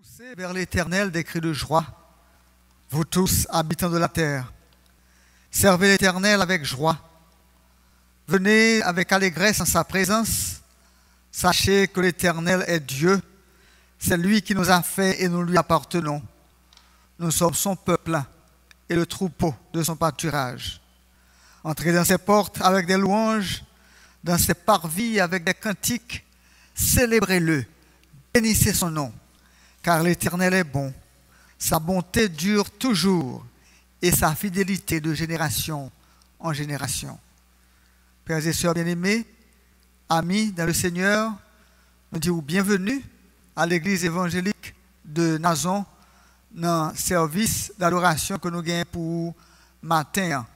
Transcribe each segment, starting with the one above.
Poussez vers l'Éternel des cris de joie, vous tous habitants de la terre. Servez l'Éternel avec joie. Venez avec allégresse en sa présence. Sachez que l'Éternel est Dieu. C'est lui qui nous a fait et nous lui appartenons. Nous sommes son peuple et le troupeau de son pâturage. Entrez dans ses portes avec des louanges, dans ses parvis avec des cantiques. Célébrez-le, bénissez son nom. Car l'Éternel est bon, sa bonté dure toujours et sa fidélité de génération en génération. Frères et sœurs bien-aimés, amis dans le Seigneur, nous disons bienvenue à l'église évangélique de Nazon dans le service d'adoration que nous gagnons pour matin.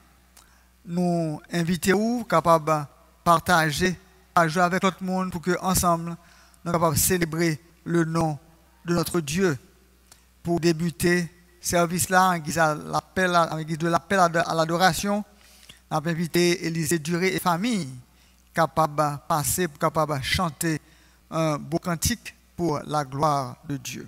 Nous invitons capables de partager, à jouer avec l'autre monde pour que ensemble nous capables de célébrer le nom de notre Dieu. Pour débuter ce service-là, en guise de l'appel à l'adoration, on a invité Élisée Duré et famille, capable de passer, capable de chanter un beau cantique pour la gloire de Dieu.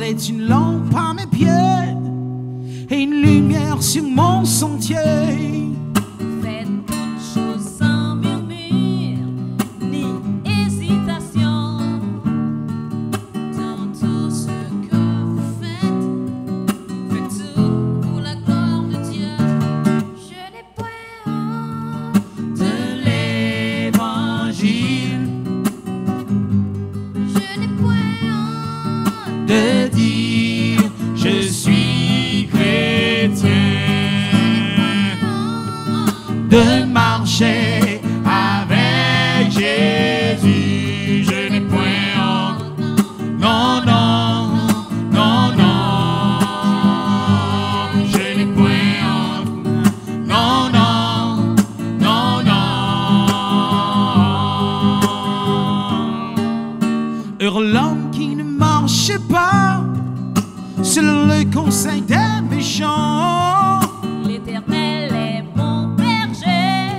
Est une lampe à mes pieds et une lumière sur mon sentier. Faites toutes choses sans murmure ni hésitation. Dans tout ce que vous faites tout pour la gloire de Dieu. Je n'ai point honte De l'évangile, je n'ai point honte de dire je suis chrétien, de marcher avec Jésus. Je n'ai point honte, non, non, non, non, je n'ai point honte, non, non, non, non. Heureux l'homme qui ne marche pas selon le conseil des méchants. L'Éternel est mon berger,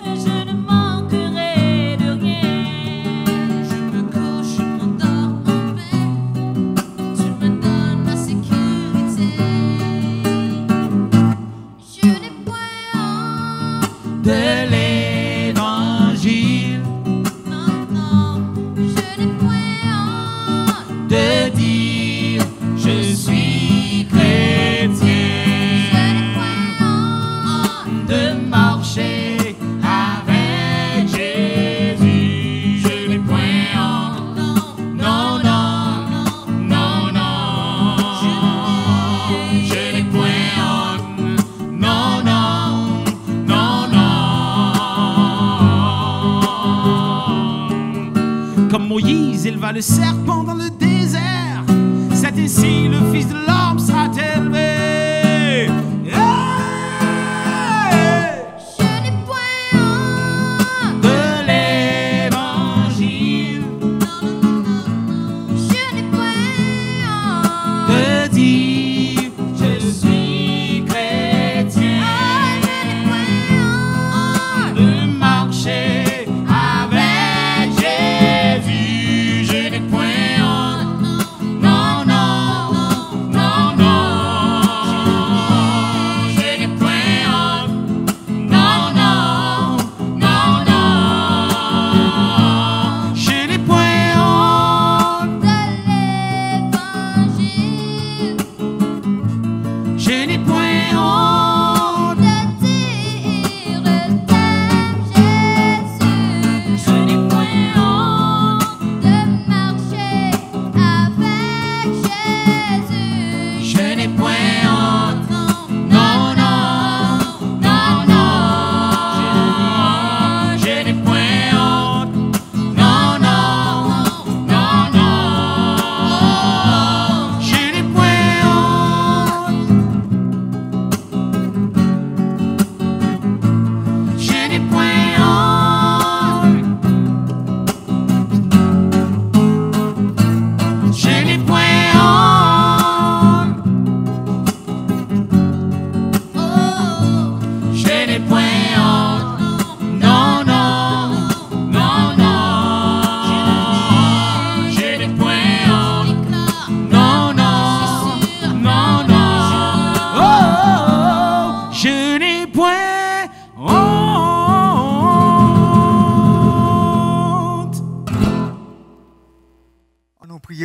je ne manquerai de rien. Je me couche, je m'endors en paix, tu me donnes ma sécurité. Je n'ai point honte De l'évangile, non, non, je n'ai point honte de dire je suis chrétien, je n'ai point honte de marcher avec Jésus. Je n'ai point honte, non, non, non, non, je n'ai point honte, non, non, non, non. Comme Moïse éleva le serpent dans le désert, c'est ainsi le Fils de l'homme sera élevé. je n'ai point honte De l'évangile, je n'ai point honte de dire je suis chrétien, je n'ai point honte de marcher avec Jésus. Je n'ai point honte,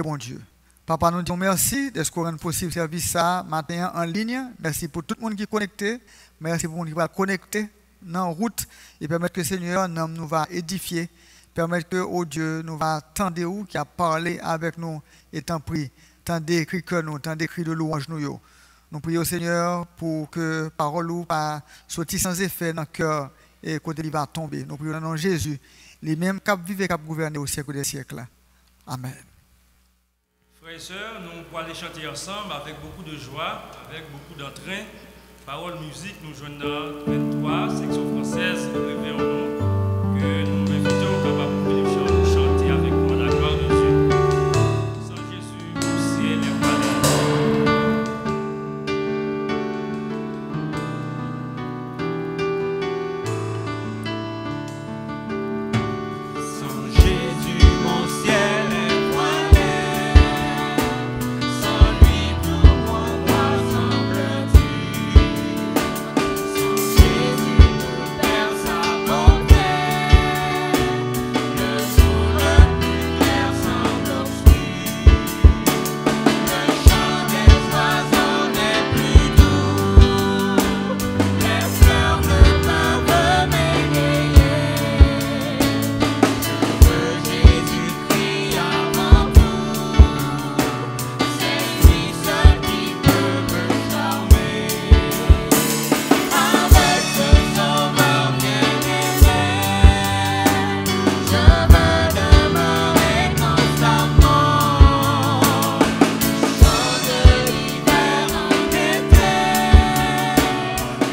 prier mon Dieu. Papa, nous disons merci de ce qu'on rend possible service ça matin en ligne. Merci pour tout le monde qui est connecté. Merci pour le monde qui va connecter dans la route et permettre que le Seigneur nous va édifier. Permettre que, oh Dieu, nous va tendre où qui a parlé avec nous et tant pris, tant d'écrit que nous, tant d'écrit de louange nous. Nous prions au Seigneur pour que parole ou pas soit sans effet dans le cœur et côté il va tomber. Nous prions dans le nom de Jésus, les mêmes cap vivent et cap gouverner au siècle des siècles. Amen. Frères et sœurs, nous pourrons aller chanter ensemble avec beaucoup de joie, avec beaucoup d'entrain. Parole, musique, nous joignons dans 23, section française, révérons que nous invitons capables de chanter avec nous la gloire de Dieu. Sans Jésus, au ciel et Sans Jésus, mon ciel est voilé. Sans lui, pour moi, semble-t-il. Sans Jésus, nous perd sa bonté. Le jour le plus clair semble obscur. Le chant des oiseaux n'est plus doux. Les fleurs ne peuvent m'égayer. Jésus-Christ avant tout, c'est lui seul qui peut me charmer. Avec ce sauveur bien-aimé, je veux demeurer constamment. Chant de l'hiver en été,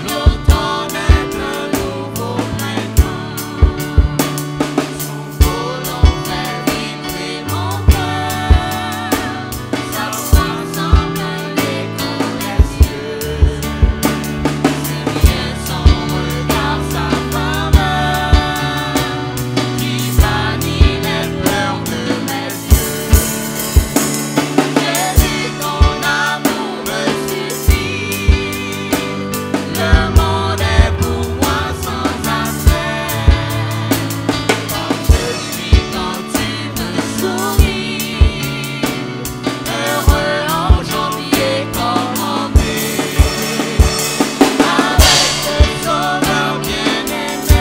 l'automne est un nouveau printemps. Son volant fait vibrer mon cœur, sa voix semble l'écho des cieux. C'est bien son regard, sa faveur, qui bannit les pleurs de mes yeux. Jésus, ton amour me suffit, le monde est pour moi sans affaire. Quand je suis, quand tu me souris, heureux en janvier comme en mai. Avec ce sauveur bien-aimé,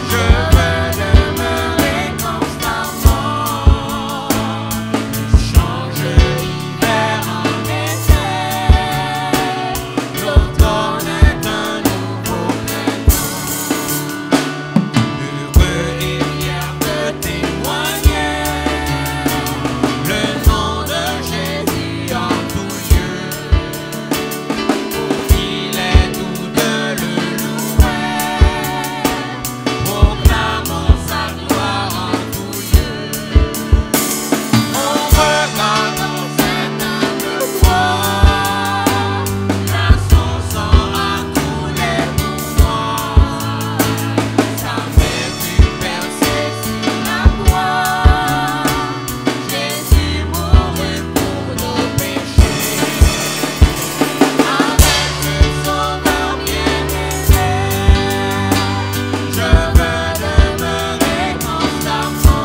je veux demeurer constamment. Change l'hiver en été, l'automne est un nouveau printemps. Heureux et fier de témoigner le nom de Jésus en tout lieu. Pour qu'il est doux de le louer, proclamons sa gloire en tout lieu. On regarde dans cette humble croix, verse son sang à tous les mouvements. Sa main fut percée sur la croix, Jésus mourut pour nos péchés. Avec ce sauveur bien-aimé, je veux demeurer constamment.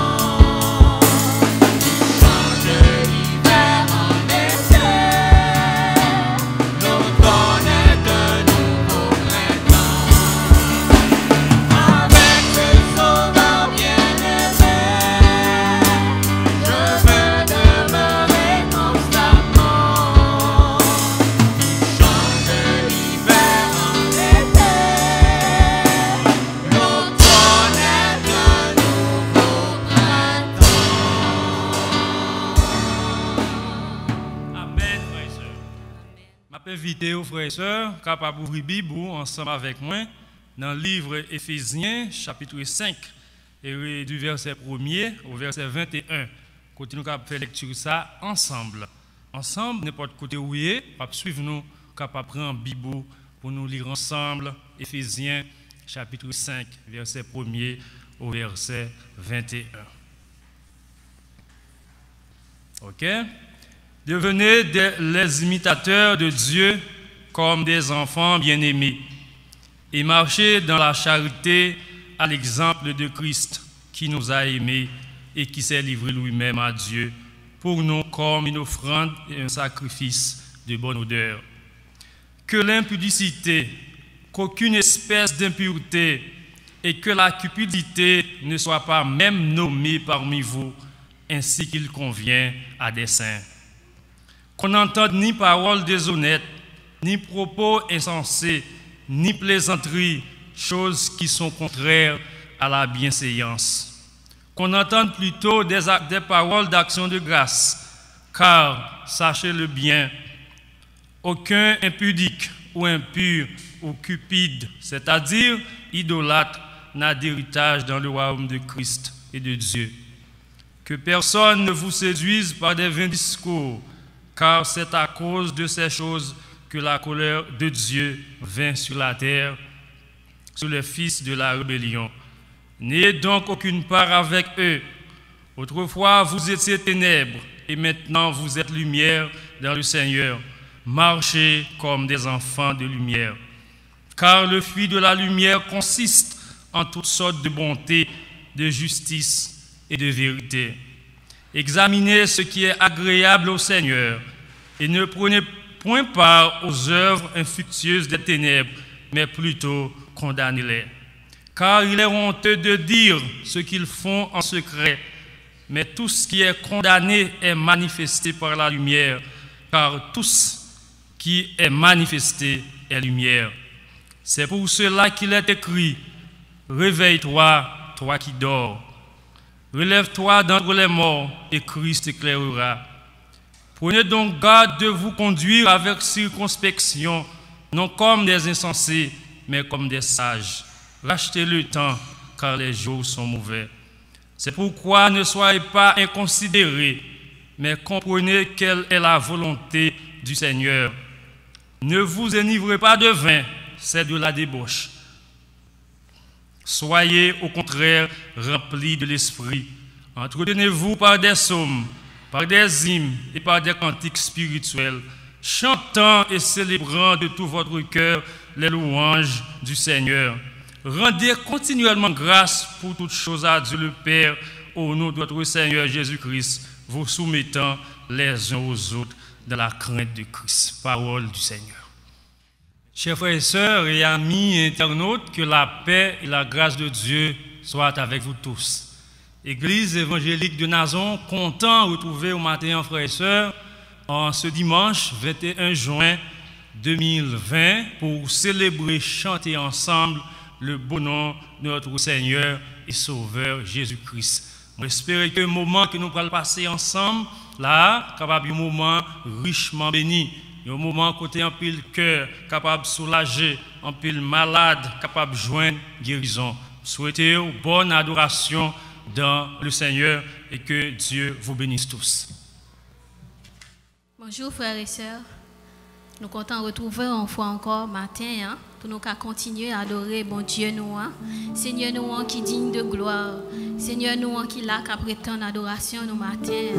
Change l'hiver en été, l'automne est un nouveau printemps. Avec ce sauveur bien-aimé, je veux demeurer constamment. Change l'hiver en été, l'automne est un nouveau printemps. Amen, frères et sœurs. Je m'invite aux frères et sœurs capables d'ouvrir la Bible ensemble avec moi dans le livre Éphésiens, chapitre 5, et du verset 1er au verset 21. Continuons à faire lecture ça ensemble. Ensemble, n'importe côté où il est, suivre nous, capable prendre la Bible pour nous lire ensemble Éphésiens, chapitre 5, verset 1er au verset 21. Ok? Devenez les imitateurs de Dieu comme des enfants bien-aimés et marchez dans la charité à l'exemple de Christ qui nous a aimés et qui s'est livré lui-même à Dieu pour nous comme une offrande et un sacrifice de bonne odeur. Que l'impudicité, qu'aucune espèce d'impureté et que la cupidité ne soient pas même nommées parmi vous, ainsi qu'il convient à des saints. Qu'on n'entende ni paroles déshonnêtes, ni propos insensés, ni plaisanteries, choses qui sont contraires à la bienséance. Qu'on entende plutôt des paroles d'action de grâce, car, sachez-le bien, aucun impudique ou impur ou cupide, c'est-à-dire idolâtre, n'a d'héritage dans le royaume de Christ et de Dieu. Que personne ne vous séduise par des vains discours, car c'est à cause de ces choses que la colère de Dieu vint sur la terre, sur les fils de la rébellion. N'ayez donc aucune part avec eux. Autrefois, vous étiez ténèbres, et maintenant vous êtes lumière dans le Seigneur. Marchez comme des enfants de lumière. Car le fruit de la lumière consiste en toutes sortes de bonté, de justice et de vérité. Examinez ce qui est agréable au Seigneur, et ne prenez point part aux œuvres infructueuses des ténèbres, mais plutôt condamnez-les. Car il est honteux de dire ce qu'ils font en secret, mais tout ce qui est condamné est manifesté par la lumière, car tout ce qui est manifesté est lumière. C'est pour cela qu'il est écrit: réveille-toi, toi qui dors. Relève-toi d'entre les morts, et Christ éclairera. Prenez donc garde de vous conduire avec circonspection, non comme des insensés, mais comme des sages. Rachetez le temps, car les jours sont mauvais. C'est pourquoi ne soyez pas inconsidérés, mais comprenez quelle est la volonté du Seigneur. Ne vous enivrez pas de vin, c'est de la débauche. Soyez au contraire remplis de l'esprit. Entretenez-vous par des psaumes, par des hymnes et par des cantiques spirituels, chantant et célébrant de tout votre cœur les louanges du Seigneur. Rendez continuellement grâce pour toutes choses à Dieu le Père, au nom de notre Seigneur Jésus-Christ, vous soumettant les uns aux autres dans la crainte de Christ. Parole du Seigneur. Chers frères et sœurs et amis internautes, que la paix et la grâce de Dieu soient avec vous tous. Église évangélique de Nazon, content de retrouver au matin, frères et sœurs, en ce dimanche 21 juin 2020 pour célébrer, chanter ensemble le beau nom de notre Seigneur et Sauveur Jésus-Christ. J'espère que le moment que nous allons passer ensemble, là, capable un moment richement béni, un moment côté en pile cœur, capable de soulager, en pile malade, capable de joindre guérison. Souhaitez une bonne adoration dans le Seigneur et que Dieu vous bénisse tous. Bonjour frères et sœurs. Nous sommes contents de retrouver une fois encore matin pour nous continuer à adorer bon Dieu nous. Seigneur nous qui digne de gloire. Seigneur nous qui là qu'à prétendre adoration nous matin.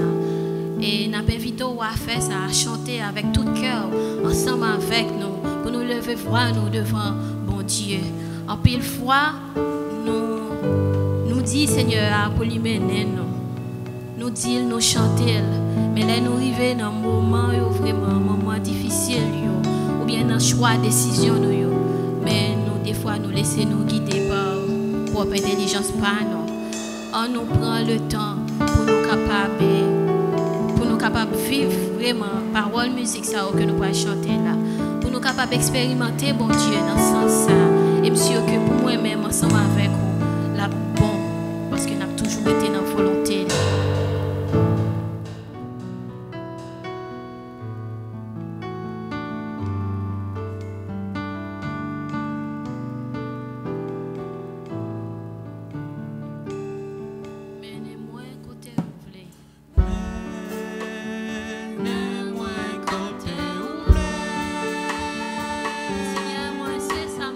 Et nous invitons à faire ça, à chanter avec tout cœur ensemble avec nous pour nous lever voir nous devant bon Dieu. En pile fois nous dit Seigneur pour lui mener nous dit nous chanter. Mais là, nous arrivons dans un moment vraiment un moment difficile, ou bien dans le choix de décision. Mais nous, des fois, nous laissons nous guider par propre intelligence. On nous prend le temps pour nous capables de vivre vraiment parole, musique ça, que nous pouvons chanter là. Pour nous capables d'expérimenter, bon Dieu, dans ce sens. Et monsieur, que pour moi-même, ensemble avec vous, la bon, parce que nous avons toujours été dans la volonté. Seigneur, moi, c'est ça.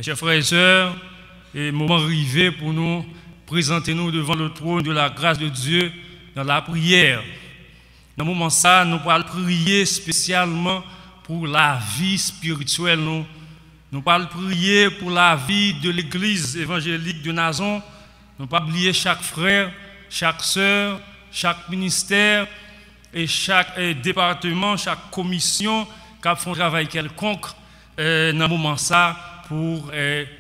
Mes chers frères et sœurs, le moment arrivé pour nous présenter nous devant le trône de la grâce de Dieu dans la prière. Dans ce moment ça, nous allons prier spécialement pour la vie spirituelle. Nous allons prier pour la vie de l'église évangélique de Nazon. Nous ne pas oublier chaque frère, chaque sœur, chaque ministère et chaque département, chaque commission qui a fait un travail quelconque dans ce moment ça pour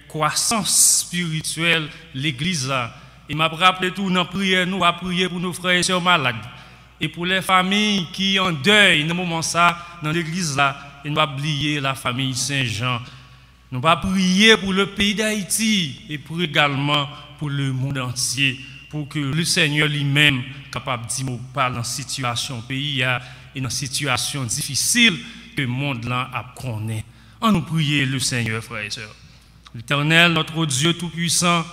croissance spirituelle l'église là. Et m'a rappelé tout dans prière, nous à prier pour nos frères et sœurs malades et pour les familles qui en deuil dans ce moment ça dans l'église là. Et nous pas oublier la famille Saint-Jean. Nous va prier pour le pays d'Haïti et pour également pour le monde entier, pour que le Seigneur lui-même capable de dire parle dans situation pays et dans situation difficile que le monde là a connaît. On nous prier le Seigneur, frères et sœurs. L'Éternel, notre Dieu tout-puissant,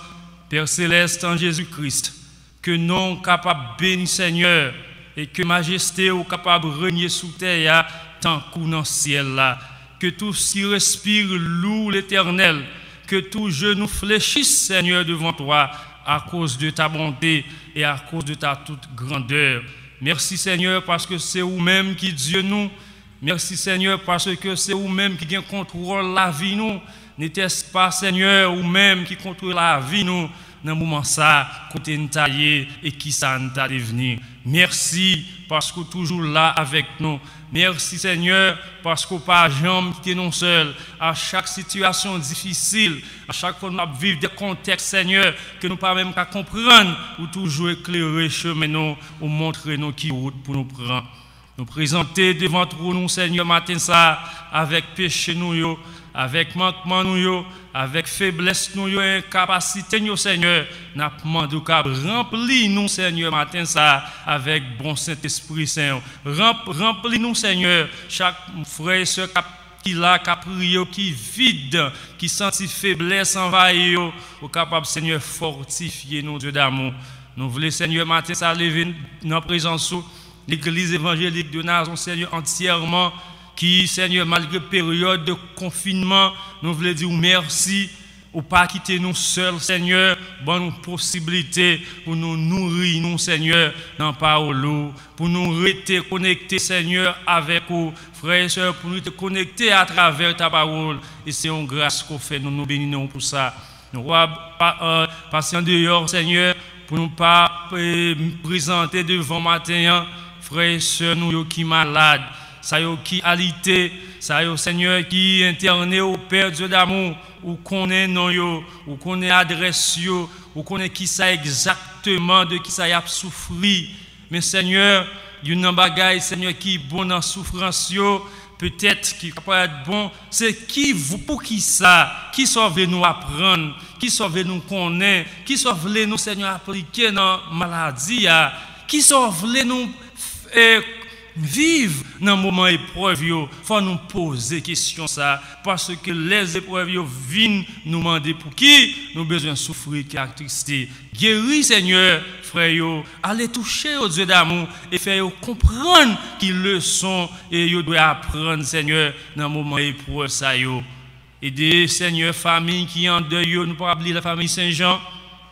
Père céleste en Jésus-Christ, que non capable béni Seigneur et que majesté ou capable régner sous terre tant qu'au dans le ciel là. Que tout ce qui respire loue l'Éternel, que tout genou fléchisse, Seigneur, devant toi, à cause de ta bonté et à cause de ta toute grandeur. Merci, Seigneur, parce que c'est vous-même qui Dieu nous, Merci Seigneur parce que c'est vous-même qui contrôle la vie nous. N'était-ce pas Seigneur vous-même qui contrôle la vie nous dans le moment ça, côté nous taillé et qui ça nous a devenu. Merci parce que toujours là avec nous. Merci Seigneur parce que pas jamais qui nous seul à chaque situation difficile, à chaque fois que nous vivons des contextes Seigneur que nous pas même qu'à comprendre ou toujours éclairer chemin nous ou montrer nous qui route pour nous prendre. Nous présenter devant nous Seigneur matin ça avec péché nous avec manquement nous avec faiblesse nous incapacité nous Seigneur n'a demandé qu'à remplir nous Seigneur matin ça avec bon Saint-Esprit Saint remplis nous Seigneur chaque frère et sœur qui là qui prié qui vide qui sentit faiblesse envahir au capable Seigneur fortifier nous Dieu d'amour nous voulons Seigneur matin ça lever dans présence l'église évangélique de Nazon Seigneur entièrement qui, Seigneur, malgré période de confinement, nous voulons dire merci ou pas quitter nous seuls, Seigneur, bonne possibilité pour nous nourrir, nous, Seigneur, dans la parole, pour nous rester connectés, Seigneur, avec vous, frères et sœurs, pour nous te connecter à travers ta parole. Et c'est une grâce qu'on fait, nous nous bénissons pour ça. Nous passer en dehors, Seigneur, pour nous pas présenter devant matin, frères et sœurs, nous qui malades. Ça y est qui alité, ça y est Seigneur qui interné au Père Dieu d'amour, ou connaît non yo, ou connaît adresse yo, ou connaît qui ça exactement de qui ça y a souffri. Mais Seigneur, une bagaille Seigneur qui est bon dans souffrance yo, peut-être qui peut être bon, c'est qui vous pour qui ça, qui sauve nous apprendre, qui sauve nous connaître, qui sauve nous Seigneur appliquer dans maladie, qui sauve nous vivre dans le moment épreuve, il faut nous poser question ça parce que les épreuves viennent nous demander pour qui nous avons besoin de souffrir, caractéristiques. Guéris Seigneur, frère, allez toucher au Dieu d'amour et faire comprendre qu'ils le sont et ils doivent apprendre Seigneur dans le moment épreuve ça. Aidez Seigneur, famille qui est en deuil, nous ne pouvons pas oublier la famille Saint-Jean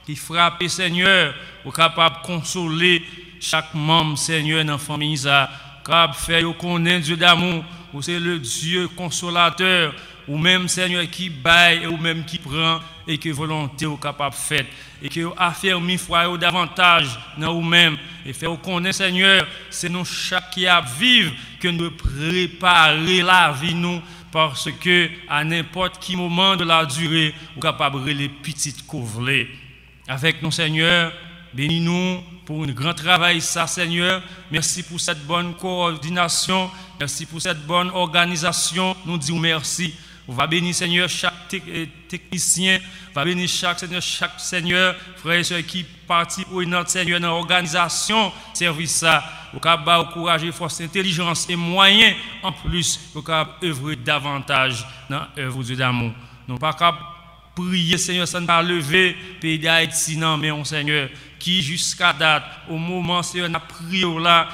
qui frappe Seigneur, ou capable de consoler chaque membre Seigneur dans la famille ça. Capable faire connaître Dieu d'amour, ou c'est le Dieu consolateur, ou même Seigneur qui baille, ou même qui prend, et que volonté est capable de faire, et que affermi foi davantage dans vous-même, et faire connaître Seigneur, c'est nous chaque qui a vivre que nous préparer la vie nous, parce que à n'importe quel moment de la durée, nous sommes capables de les petites couvrées. Avec nous Seigneur, bénis-nous pour un grand travail, ça, Seigneur. Merci pour cette bonne coordination. Merci pour cette bonne organisation. Nous disons merci. On va bénir, Seigneur, chaque technicien. On va bénir chaque Seigneur, frère et soeur qui participe pour notre Seigneur dans l'organisation, service ça. On va encourager force, intelligence et moyens en plus pour œuvrer davantage dans l'œuvre de Dieu d'amour. Nous pas prier, Seigneur, ça ne va lever pays d'Haïti, non, mais Seigneur, qui jusqu'à date, au moment, Seigneur, n'a prié là,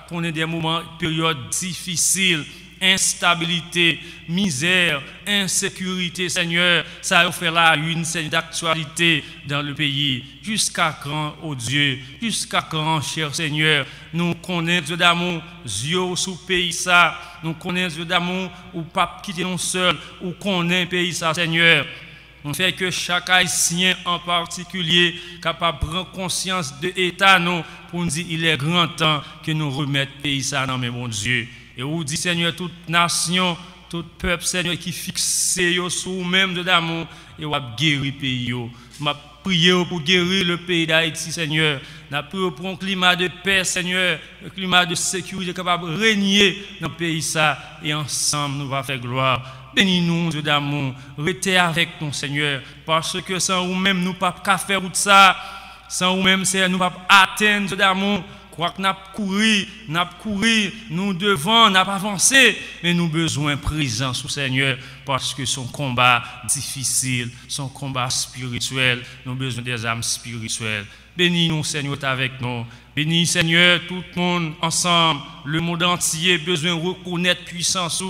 qu'on ait des moments, périodes difficiles, instabilité, misère, insécurité, Seigneur, ça a fait là une scène d'actualité dans le pays. Jusqu'à quand, oh Dieu, jusqu'à quand, cher Seigneur, nous connaissons Dieu d'amour, Dieu sous pays ça, nous connaissons Dieu d'amour, ou pas quitter nous seuls, ou connaît pays ça, Seigneur. On fait que chaque Haïtien en particulier capable de prendre conscience de l'état nous pour nous dire il est grand temps que nous remettions le pays ça dans mes bon Dieu. Et vous dit Seigneur, toute nation, tout peuple Seigneur qui fixe sur vous-même de d'amour et vous guérir le pays. Je prie pour guérir le pays d'Haïti Seigneur. Je prie pour un climat de paix Seigneur, un climat de sécurité capable de régner dans le pays ça et ensemble nous va faire gloire. Bénis-nous, Dieu d'amour, restez avec nous, Seigneur, parce que sans vous-même, nous ne pouvons pas faire tout ça. Sans vous-même, Seigneur, nous ne pouvons pas atteindre, Dieu d'amour. Quoi que nous avons couru, nous devons, nous avons avancé, mais nous avons besoin de présence au Seigneur, parce que son combat difficile, son combat spirituel, nous avons besoin des âmes spirituelles. Bénis-nous, Seigneur, avec nous. Bénis, Seigneur, tout le monde ensemble, le monde entier, besoin de reconnaître puissance.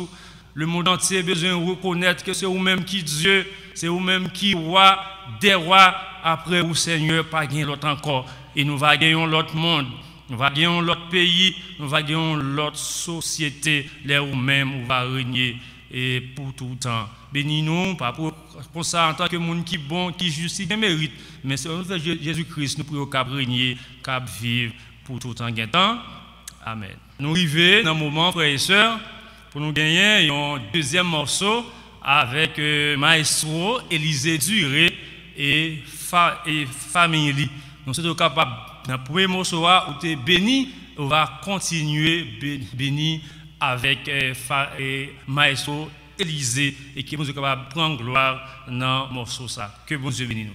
Le monde entier a besoin de reconnaître que c'est vous-même qui Dieu, c'est vous-même qui roi, des rois, après vous, Seigneur, pas gagner l'autre encore. Et nous va gagner l'autre monde. Nous va gagner l'autre pays, nous va gagner l'autre société, là où même on va régner et pour tout le temps. Bénis-nous, pas pour ça en tant que monde qui bon, qui juste, qui mérite, mais c'est Jésus-Christ, nous pouvons cap régner, cap vivre pour tout le temps. Amen. Nous arrivons dans un moment, frères et sœurs, pour nous gagner un deuxième morceau avec Maestro Élisée Duré et famille. Nous sommes capables, dans le premier morceau, où tu es béni, on va continuer béni avec Maestro Élisée et qui nous est capable de prendre gloire dans le morceau. Que bon Dieu bénisse nous.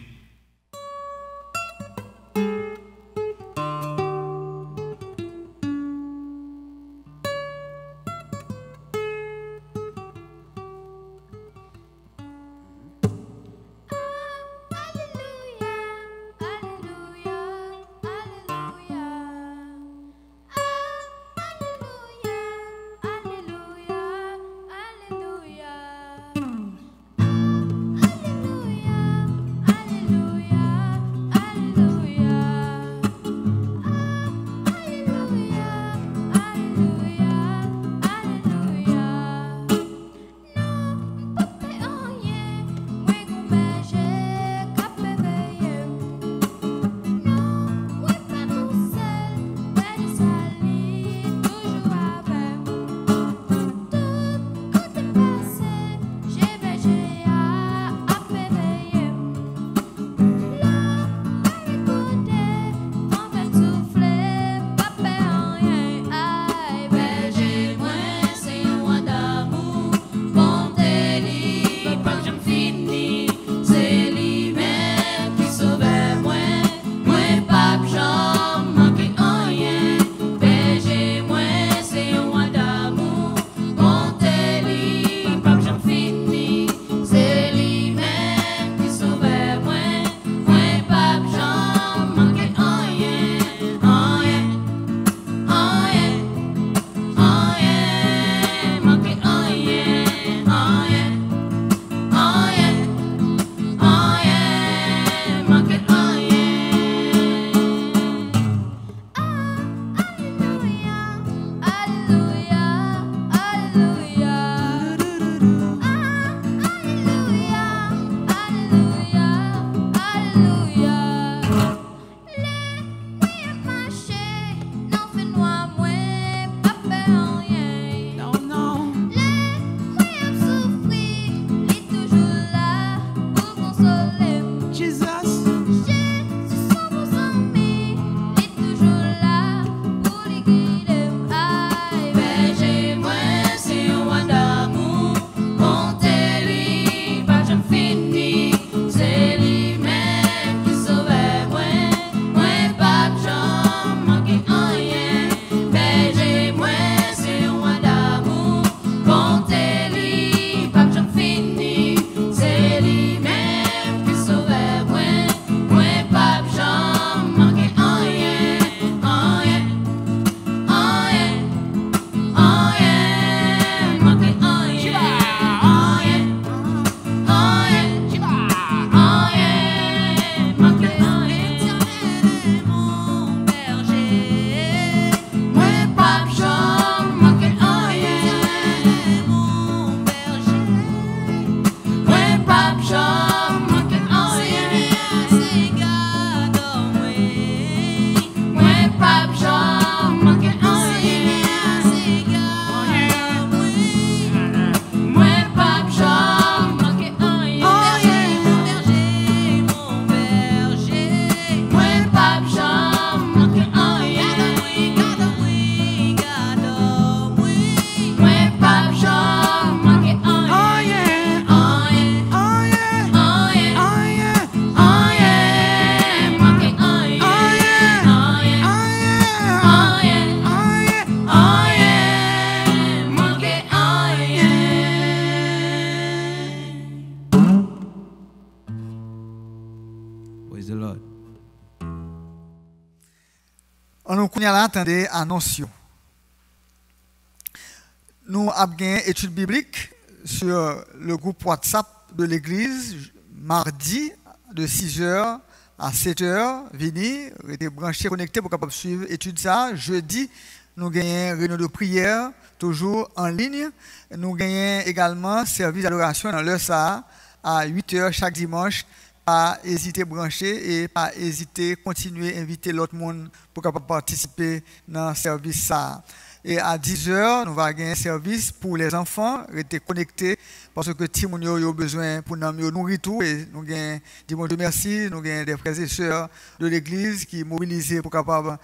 On nous connaît là, attendez, annonce. Nous avons une étude biblique sur le groupe WhatsApp de l'église, mardi, de 6h à 7h, venir, rester branché, connecté pour capable suivre l'étude ça. Jeudi, nous gagnons réunion de prière, toujours en ligne. Nous gagnons également service d'adoration dans l'heure ça, à 8h chaque dimanche. Pas hésiter à brancher et pas hésiter à continuer à inviter l'autre monde pour capable participer dans le service ça. Et à 10h, nous allons gagner un service pour les enfants, rester connectés, parce que tout le monde a besoin pour nous nourrir tout. Et nous avons dit bon Dieu merci, nous avons des frères et sœurs de l'église qui sont mobilisés pour capable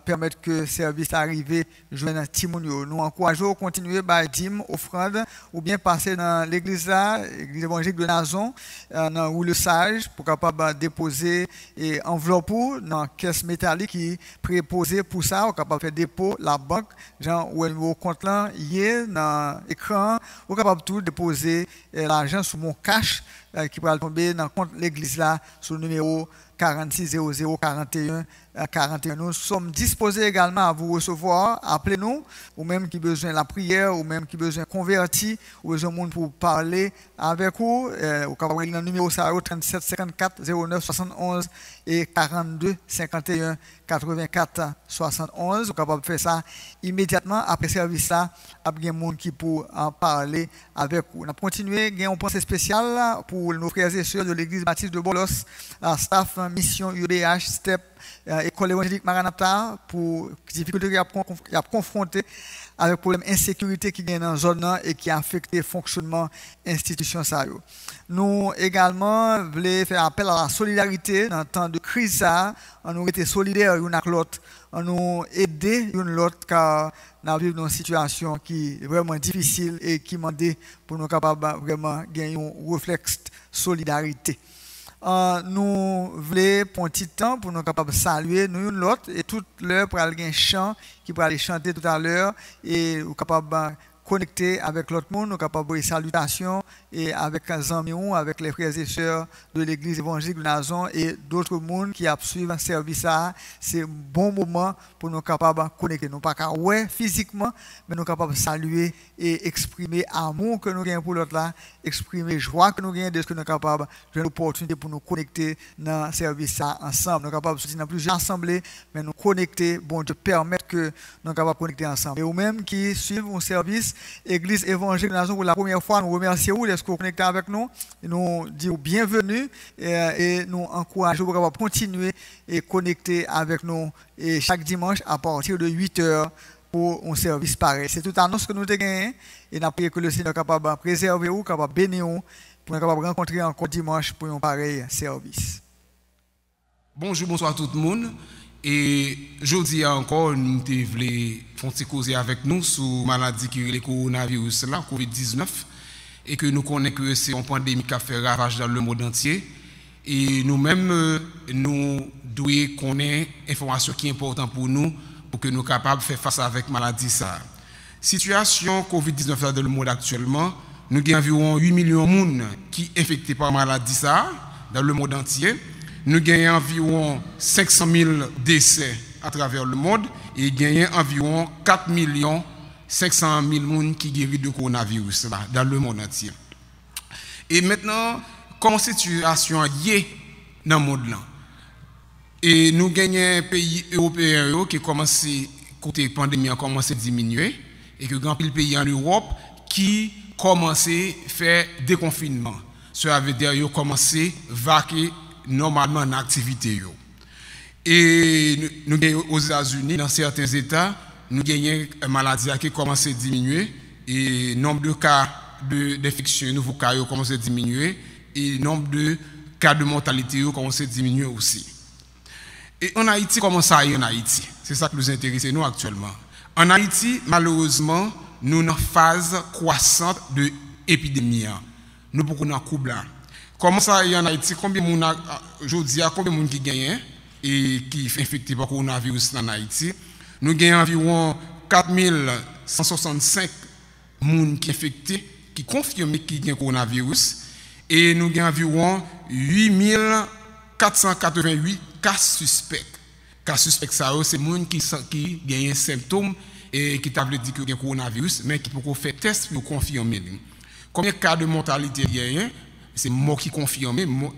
permettre que le service arrive joindre tout le monde. Nous encourageons à continuer à dîme, offrande, ou bien passer dans l'église là, l'église évangélique de Nazon, dans le sage, pour capable déposer et enveloppe dans la caisse métallique qui est préposée pour ça, ou capable faire dépôt, la banque. Genre, où est compte là, hier, dans l'écran, vous êtes capable de déposer l'argent sur mon cash qui va tomber dans le compte de l'église là, sur le numéro 460041 41. Nous sommes disposés également à vous recevoir. Appelez-nous, ou même qui besoin de la prière, ou même qui besoin de convertir, ou besoin de monde pour parler avec vous. Vous pouvez le numéro 37 54 09 71 et 42 51 84 71. Vous pouvez faire ça immédiatement après le service là. Il y a des gens qui pour en parler avec vous. On a continué, il y a un pensée spécial pour nos frères et sœurs de l'église baptiste de Bolos, la staff mission UBH, STEP, école évangélique Maranatha, pour les difficultés qu'il a confrontées avec le problème d'insécurité qui est dans la zone et qui a affecté le fonctionnement de l'institution. Nous également voulons faire appel à la solidarité dans le temps de crise. On nous été solidaires l'un avec l'autre, on nous aider l'un l'autre car nous vivons dans une situation qui est vraiment difficile et qui demande pour nous capables vraiment gagner un réflexe de solidarité. Nous voulons prendre un petit temps pour nous capables de saluer nous l'autre et toute l'heure pour aller un chant qui pourra aller chanter tout à l'heure et nous capables de connecter avec l'autre monde, nous capables de salutations et avec les amis, avec les frères et sœurs de l'église évangélique de Nazon et d'autres mondes qui suivent un service. C'est un bon moment pour nous capables de connecter. Nous pas qu'à ouais physiquement, mais nous capables de saluer et exprimer l'amour que nous avons pour l'autre là, exprimer joie que nous avons de ce que nous sommes capables de l'opportunité pour nous connecter dans le service ensemble. Nous sommes capables de sortir dans plusieurs assemblées, mais nous connecter, bon Dieu permettre que nous sommes capables de connecter ensemble. Et vous-même qui suivez un service, Église évangélique de Nazon pour la première fois, nous remercions vous d'être connectés avec nous. Et nous disons bienvenue et nous encourageons pour continuer et connecter avec nous et chaque dimanche à partir de 8h pour un service pareil. C'est toute annonce que nous avons gagné et nous prions que le Seigneur soit capable de préserver vous, capable de bénir vous, pour nous capable de rencontrer encore dimanche pour un pareil service. Bonjour, bonsoir tout le monde. Et je dis encore, nous voulons causer avec nous sur la maladie qui est le coronavirus, la COVID-19, et que nous connaissons que c'est une pandémie qui a fait ravage dans le monde entier. Et nous-mêmes, nous devons connaître l'information qui est importante pour nous, pour que nous soyons capables de faire face avec la maladie. Situation COVID-19 dans le monde actuellement, nous avons environ 8 millions de personnes qui sont infectées par la maladie dans le monde entier. Nous gagnons environ 500 000 décès à travers le monde et gagnons environ 4 500 000 personnes qui guérissent de coronavirus dans le monde entier. Et maintenant, comment cette situation est dans le monde là? Et nous gagnons un pays européen qui commence côté la pandémie a commencé à diminuer et que grand pile pays en Europe qui commence à faire déconfinement. Cela veut dire qu'ils ont commencé à vaquer normalement en activité. Et nous gagnons aux États-Unis, dans certains États, nous gagnons une maladie qui commence à diminuer et le nombre de cas d'infection, nouveaux cas commence à diminuer et le nombre de cas de mortalité commence à diminuer aussi. Et en Haïti, comment ça est en Haïti? C'est ça qui nous intéresse nous actuellement. En Haïti, malheureusement, nous sommes en phase croissante de l'épidémie. Nous sommes dans le couple là. Comment ça est en Haïti? Combien de monde, je dis à combien de monde qui gagne et qui est infecté par le coronavirus en Haïti? Nous gagnons environ 4165 personnes qui sont infectés, qui confirment qu'ils ont le coronavirus. Et nous gagnons environ 8488 cas suspects. Cas suspects, c'est les gens qui ont des symptômes et qui t'avaient dit qu'ils ont le coronavirus, mais qui peuvent faire test pour confirmer. Combien de cas de mortalité il y a? C'est mort qui confirmé, mort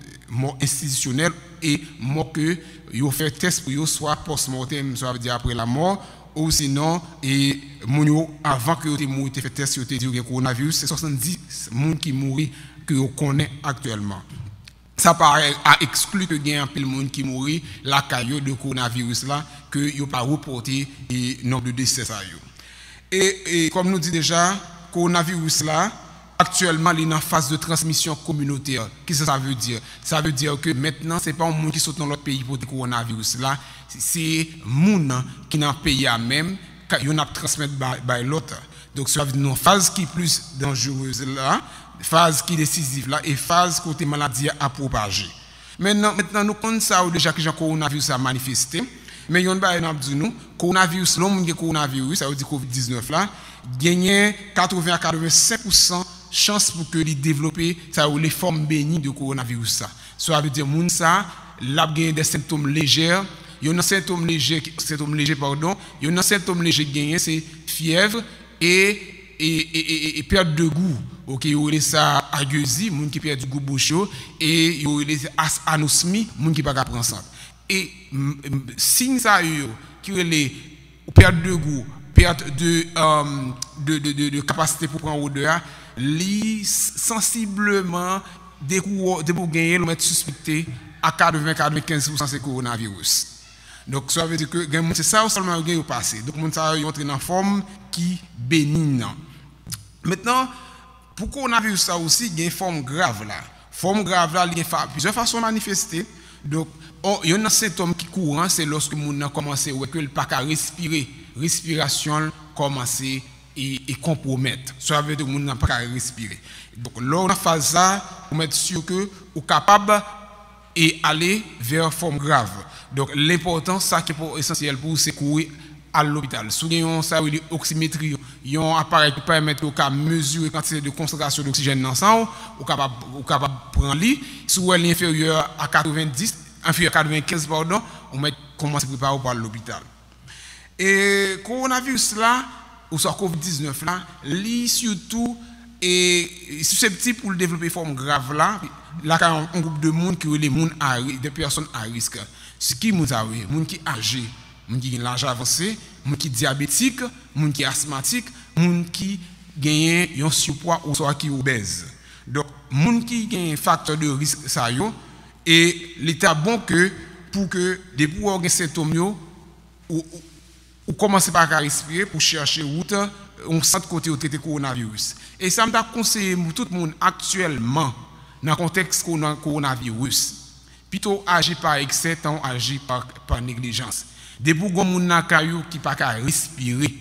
institutionnelle et mort que yo fait test pour yo soit post-mortem, ça veut dire après la mort, ou sinon et moun yo avant que yo te mouri te fait test yo te dit que coronavirus, c'est 70 moun qui mouri que yo connaît actuellement. Ça paraît à exclure que gagne un pile monde qui mourit la caillou de coronavirus là que yo pas reporté et nombre de décès ça yo. Et comme nous dit déjà, coronavirus là actuellement il est en phase de transmission communautaire. Qu'est-ce que ça veut dire? Ça veut dire que maintenant c'est pas un monde qui saute dans l'autre pays pour le coronavirus là, c'est monde qui dans le pays à même yo n'a transmettre by l'autre. Donc ça veut dire une phase qui est plus dangereuse là, phase qui est décisive là et phase côté maladie à propager. Maintenant nous connaissons ça déjà que le coronavirus a manifesté, mais yon ba n'a dit nous coronavirus l'homme qui coronavirus ça veut dire Covid-19 là gagne 80 à 85% chance pour que il développer ça ou les formes bénignes de coronavirus ça. Ça veut dire moun ça l'a gagné des symptômes légers, yon symptômes légers yon symptômes légers gagné c'est fièvre et perte de goût. OK, yo les ça agueusie, moun qui perd du goût bouchon et yo les anosmie, moun qui pas prendre sang. Et signe ça yo qui les perte de goût, perte de capacité pour prendre odeur, li sensiblement des pour gagner le mettre suspecté à 80-95% c'est coronavirus. Donc ça veut dire que c'est ça seulement qui est passé. Donc moun ça yo entrer dans forme qui bénigne. Maintenant pour coronavirus ça aussi il y a une forme grave là. Forme grave là, il y a plusieurs façons manifester. Donc il y a un symptôme qui courant, c'est lorsque moun a commencé ouais que le pas à respirer, respiration commence et compromettre. Ça veut dire que moun n'a pas à respirer. Donc là on a fait ça pour mettre sûr que ou capable et aller vers forme grave. Donc l'important ça qui est essentiel pour c'est courir à l'hôpital. Si vous avez ça oxymétrie, un appareil qui permet de mesurer la quantité de concentration d'oxygène dans le sang, ou capable prendre lit. Si vous êtes inférieur à 90, inférieur à 95 pardon, on commence à préparer pour l'hôpital. Et coronavirus là ou sur Covid-19 là, li surtout est susceptible pour le développer forme grave là un groupe de monde qui les monde des personnes à risque. Ce qui nous a monde qui âgé, moun qui l'âge avancé, moun qui diabétique, moun qui asthmatique, moun qui gagne un surpoids ou soit qui obèse. Donc moun qui gagne facteur de risque ça yo et l'état bon que pour que des pour des symptômes yo ou commencer par respirer pour chercher route on sent côté au traiter coronavirus. Et ça m'a conseillé tout le monde actuellement dans le contexte coronavirus plutôt agir par excès tant agir par négligence. Des bougons moun na kayou qui pas ka respirer,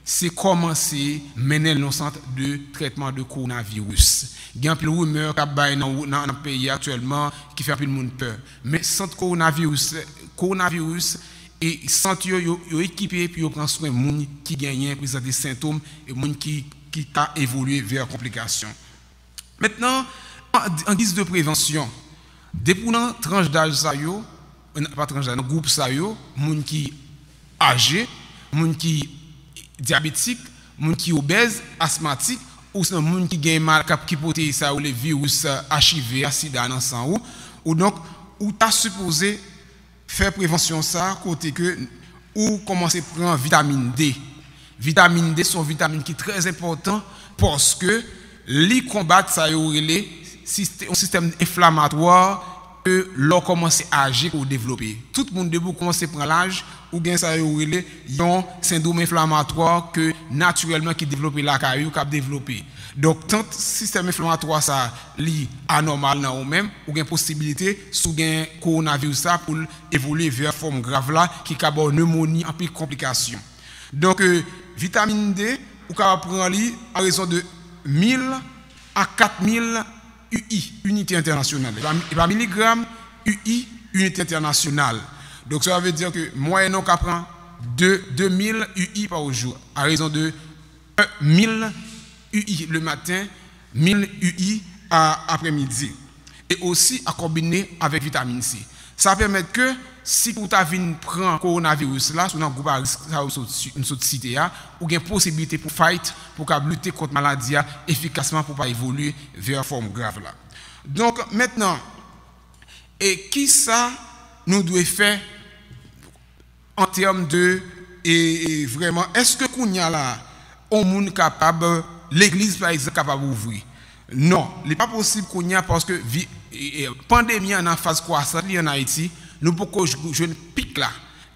c'est commencer mener le centre de traitement de coronavirus. Il y a un peu de rumeur qui bay dans le pays actuellement qui fait un peu de monde peur. Mais centre coronavirus et centre yo équipé puis yo prend soin moun qui gagne présente des symptômes et moun qui a évolué vers complications. Maintenant en guise de prévention, dépendant tranche d'âge ça yo pas tranche d'âge, groupe ça yo, moun qui âgé, moun qui diabétique, moun qui obèse, asthmatique ou sinon moun qui gagne mal qui porte ça ou les virus HIV, sida dans sang ou donc ou t'a supposé faire prévention ça côté que ou commencer prendre vitamine D. Vitamine D sont vitamines qui très important parce que li combattre ça yo relé un système inflammatoire que l'on commence à agir ou développer. Tout le monde debout commence à prendre l'âge ou bien ça relé un syndrome inflammatoire que naturellement qui développe la caillou qui a développé. Donc tant système inflammatoire ça li anormal dans ou même ou gain possibilité sous gain coronavirus ça pour évoluer vers forme grave là qui capable pneumonie en plus complications. Donc vitamine D ou capable prendre li à raison de 1000 à 4000 UI, unité internationale. Et par milligramme, UI, unité internationale. Donc ça veut dire que moyennant qu'on prend 2000 UI par jour, à raison de 1000 UI le matin, 1000 UI après-midi. Et aussi à combiner avec vitamine C. Ça permet que si vous avez prend coronavirus là, sur un groupe à risque, une cité, ou une possibilité pour fight, pour lutter contre la maladie efficacement pour pas évoluer vers une forme grave là. Donc maintenant, Et qui ça nous doit faire en termes de et vraiment est-ce que qu'on y a là on monde capable l'église par exemple capable d'ouvrir? Non, il n'est pas possible qu'on y a parce que pandémie en phase croissante en Haïti, nous pouvons jouer un pic là.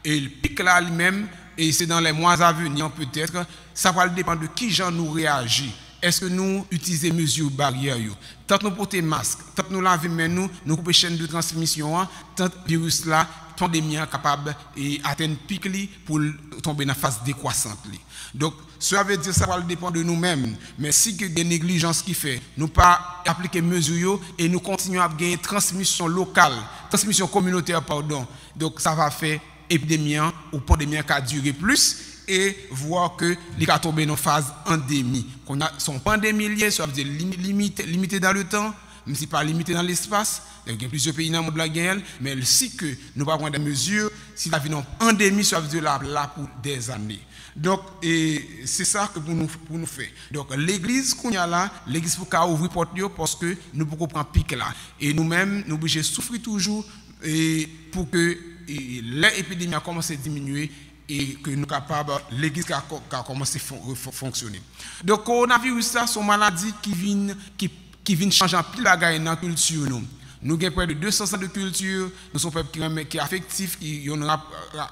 Et le pic là lui-même, et c'est dans les mois à venir peut-être, ça va dépendre de qui gens nous réagit. Est-ce que nous utilisons mesures barrières? Tant nous portons masque, tant nous lavons mains, nous coupons chaîne de transmission, tant le virus là, pandémie capable d'atteindre pic pour tomber dans la phase décroissante. Donc, ça veut dire que ça va dépendre de nous-mêmes. Mais si il y a une négligence qui fait, nous pas appliquer mesures et nous continuons à gagner transmission locale, transmission communautaire, pardon. Donc, ça va faire épidémie ou pandémie qui a duré plus et voir que les cas tombés dans phase endémie. Qu'on a son pandémie liée, ça veut dire limité dans le temps, même si pas limité dans l'espace. Il y a plusieurs pays dans le monde de la guerre, mais si que nous pas prendre des mesures, si la vie en endémie, ça veut dire là pour des années. Donc, c'est ça que pour nous faire. Donc, l'église qu'on y a là, l'église pour qu'à ouvrir porte parce que nous pouvons prendre pic là. Et nous-mêmes, nous obligés de souffrir toujours pour que l'épidémie a commencé à diminuer et que nous capables, l'église a commencé à fonctionner. Donc, coronavirus, ça, sont maladies qui viennent changer en pile la gagne dans la culture. Nous avons près de 200 ans de culture, nous sommes un peuple qui est affectif, qui ont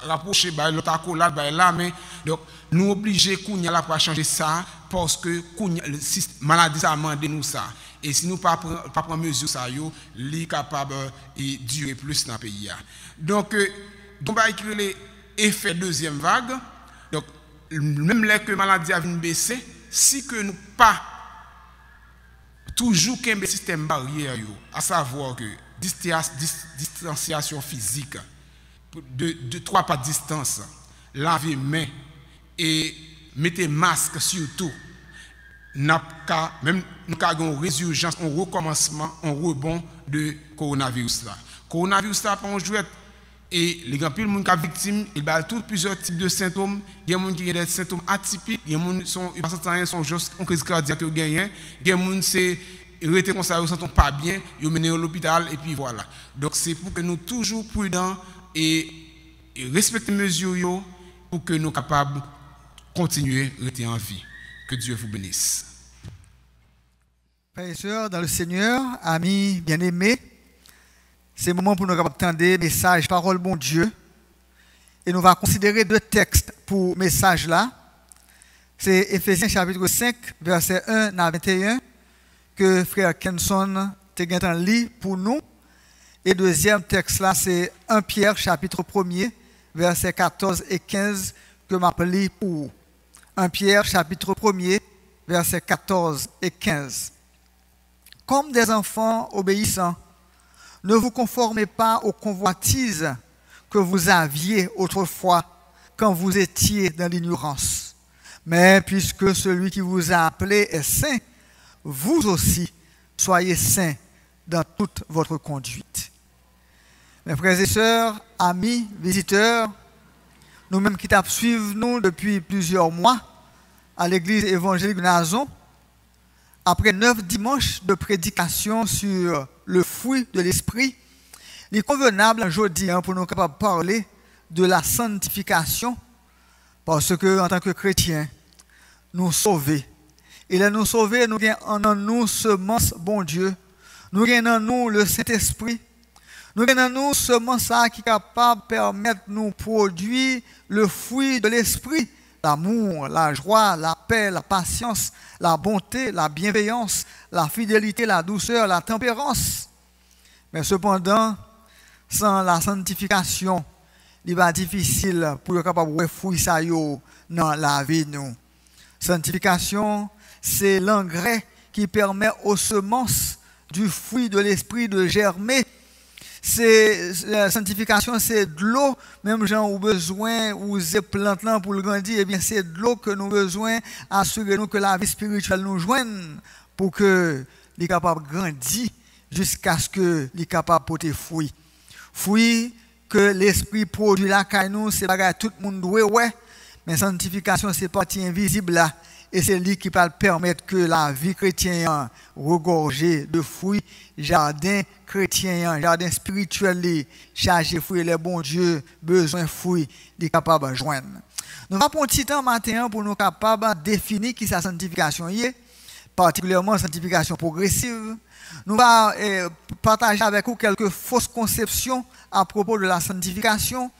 rapproché l'autre accolade, la main. Donc, nous obligés pour changer ça parce que la maladie ça a demandé nous ça. Et si nous ne prenons pas mesure ça, il est capable de durer plus dans le pays. Donc, on va écrire l'effet deuxième vague. Donc, même là que la maladie a baissé, si que nous pas toujours qu'il y a un système barrière, à savoir que distanciation physique, de 3 pas de distance, laver main et mettre masque surtout, même nous avons une résurgence, un recommencement, un rebond de coronavirus là. Coronavirus là, on joue et les gens qui sont victimes, ils ont tous plusieurs types de symptômes. Il y a des gens qui ont des symptômes atypiques, il y a des gens qui sont juste en crise cardiaque, il y a des gens qui sont comme ça, ils ne sont pas bien, ils sont menés à l'hôpital et puis voilà. Donc c'est pour que nous soyons toujours prudents et respecter les mesures pour que nous soyons capables de continuer à rester en vie. Que Dieu vous bénisse. Frères et sœurs, dans le Seigneur, amis bien-aimés, c'est le moment pour nous entendre des messages, parole bon Dieu. Et nous allons considérer 2 textes pour message là. C'est Éphésiens chapitre 5, verset 1 à 21, que frère Kenson te lit pour nous. Et deuxième texte là, c'est 1 Pierre chapitre 1er, verset 14 et 15, que m'appelle pour vous. 1 Pierre chapitre 1er, verset 14 et 15. Comme des enfants obéissants, ne vous conformez pas aux convoitises que vous aviez autrefois quand vous étiez dans l'ignorance. Mais puisque celui qui vous a appelé est saint, vous aussi soyez saints dans toute votre conduite. Mes frères et sœurs, amis, visiteurs, nous-mêmes qui suivons nous depuis plusieurs mois à l'église évangélique de Nazon, après 9 dimanches de prédication sur le fruit de l'esprit, il est convenable aujourd'hui pour nous capables de parler de la sanctification, parce que en tant que chrétiens, nous sauver. Et là nous sauver, nous avons en nous semence bon Dieu, nous avons en nous le Saint-Esprit, nous avons en nous semence qui est capable de permettre de nous produire le fruit de l'esprit. L'amour, la joie, la paix, la patience, la bonté, la bienveillance, la fidélité, la douceur, la tempérance. Mais cependant, sans la sanctification, il va être difficile pour être capable de fruit ça dans la vie. Sanctification, c'est l'engrais qui permet aux semences du fruit de l'esprit de germer. La sanctification, c'est de l'eau, même gens ont besoin, ou ces plantes là pour le grandir, eh bien c'est de l'eau que nous avons besoin, assurez-nous que la vie spirituelle nous joigne pour que les capables de grandir jusqu'à ce que les capables de porter fruit. Fruit que l'esprit produit là, car nous, c'est pas tout le monde doit, ouais, mais sanctification, c'est partie invisible là, et c'est lui qui va permettre que la vie chrétienne regorgée de fruits, jardin chrétien, jardin spirituel, chargé de fruits, les bons dieux, besoin de fruits, il est capable de joindre. Nous allons prendre un petit temps matin pour nous capables de définir qui sa sanctification est, particulièrement sanctification progressive. Nous allons partager avec vous quelques fausses conceptions à propos de la sanctification.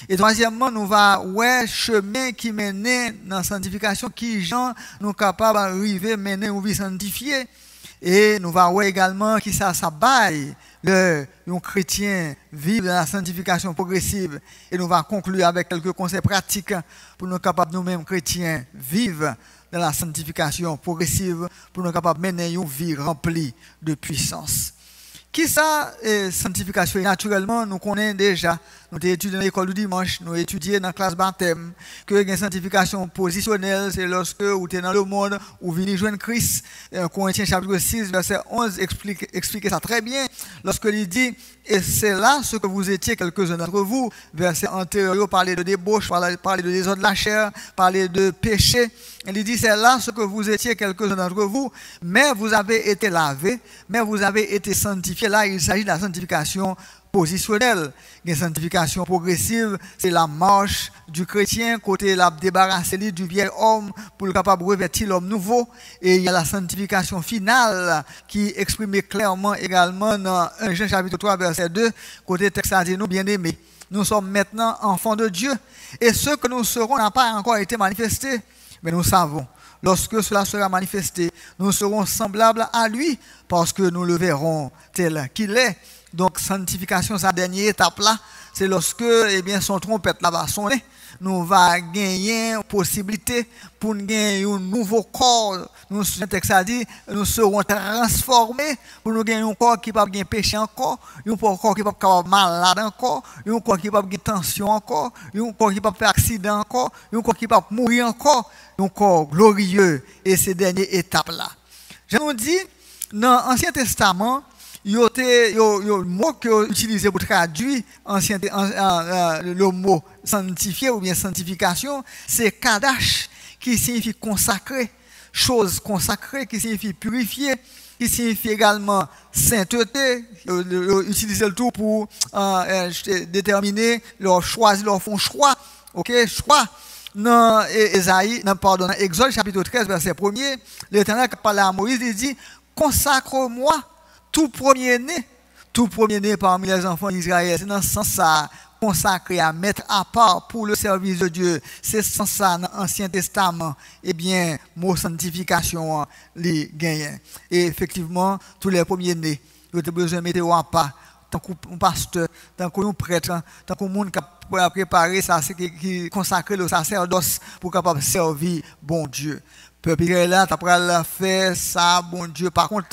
Et troisièmement, nous allons voir le chemin qui mène dans la sanctification, qui gens nous capables d'arriver à mener une vie sanctifiée. Et nous allons voir également qui ça baille un chrétien vivre dans la sanctification progressive. Et nous allons conclure avec quelques conseils pratiques pour nous capables nous-mêmes chrétiens vivre dans la sanctification progressive, pour nous capables de mener une vie remplie de puissance. Qui ça, sanctification? Naturellement, nous connaissons déjà, nous avons étudié dans l'école du dimanche, nous avons étudié dans la classe baptême, que la sanctification positionnelle, c'est lorsque vous êtes dans le monde, vous venez joindre Christ. Corinthiens chapitre 6, verset 11 explique ça très bien, lorsque il dit, et c'est là ce que vous étiez quelques-uns d'entre vous, verset antérieur, parler de débauche, parler de désordre de la chair, parler de péché. Il dit, c'est là ce que vous étiez quelques-uns d'entre vous, mais vous avez été lavés, mais vous avez été sanctifiés. Là, il s'agit de la sanctification positionnelle. La sanctification progressive, c'est la marche du chrétien, côté la débarrasser du vieil homme pour le capable de revêtir l'homme nouveau. Et il y a la sanctification finale qui est exprimée clairement également dans 1 Jean chapitre 3, verset 2, côté texte à dire, nous bien-aimés. Nous sommes maintenant enfants de Dieu. Et ce que nous serons n'a pas encore été manifesté. Mais nous savons, lorsque cela sera manifesté, nous serons semblables à lui parce que nous le verrons tel qu'il est. Donc, sanctification, sa dernière étape là, c'est lorsque son trompette là va sonner, nous va gagner une possibilité pour gagner un nouveau corps. Nous, le texte a dit, nous serons transformés pour nous gagner un corps qui ne peut pas péché encore, un corps qui ne peut pas malade encore, un corps qui ne peut pas tension encore, un corps qui ne peut pas faire accident encore, un corps qui ne peut pas mourir encore, un corps glorieux. Et ces dernières étapes là. Je nous dis, dans l'Ancien Testament, il y a un mot que utilisé pour traduire le mot sanctifié ou bien sanctification, c'est kadash, qui signifie consacré, chose consacrée, qui signifie purifier, qui signifie également sainteté, utiliser le tout pour déterminer leur choisir, leur font choix, ok, choix. Dans Exode chapitre 13, verset 1er, l'Éternel parle à Moïse, il dit, consacre-moi tout premier-né parmi les enfants d'Israël. C'est dans ce sens-là, consacré à mettre à part pour le service de Dieu. C'est ce sens-là, dans l'Ancien Testament, mot sanctification, les gagnants. Et effectivement, tous les premiers-nés, ils ont besoin de mettre à part. Tant qu'un pasteur, tant qu'un prêtre, tant qu'un monde qui a préparé ça, qui consacre le sacerdoce pour capable servir bon Dieu. Peuple là, tu as fait ça, bon Dieu, par contre,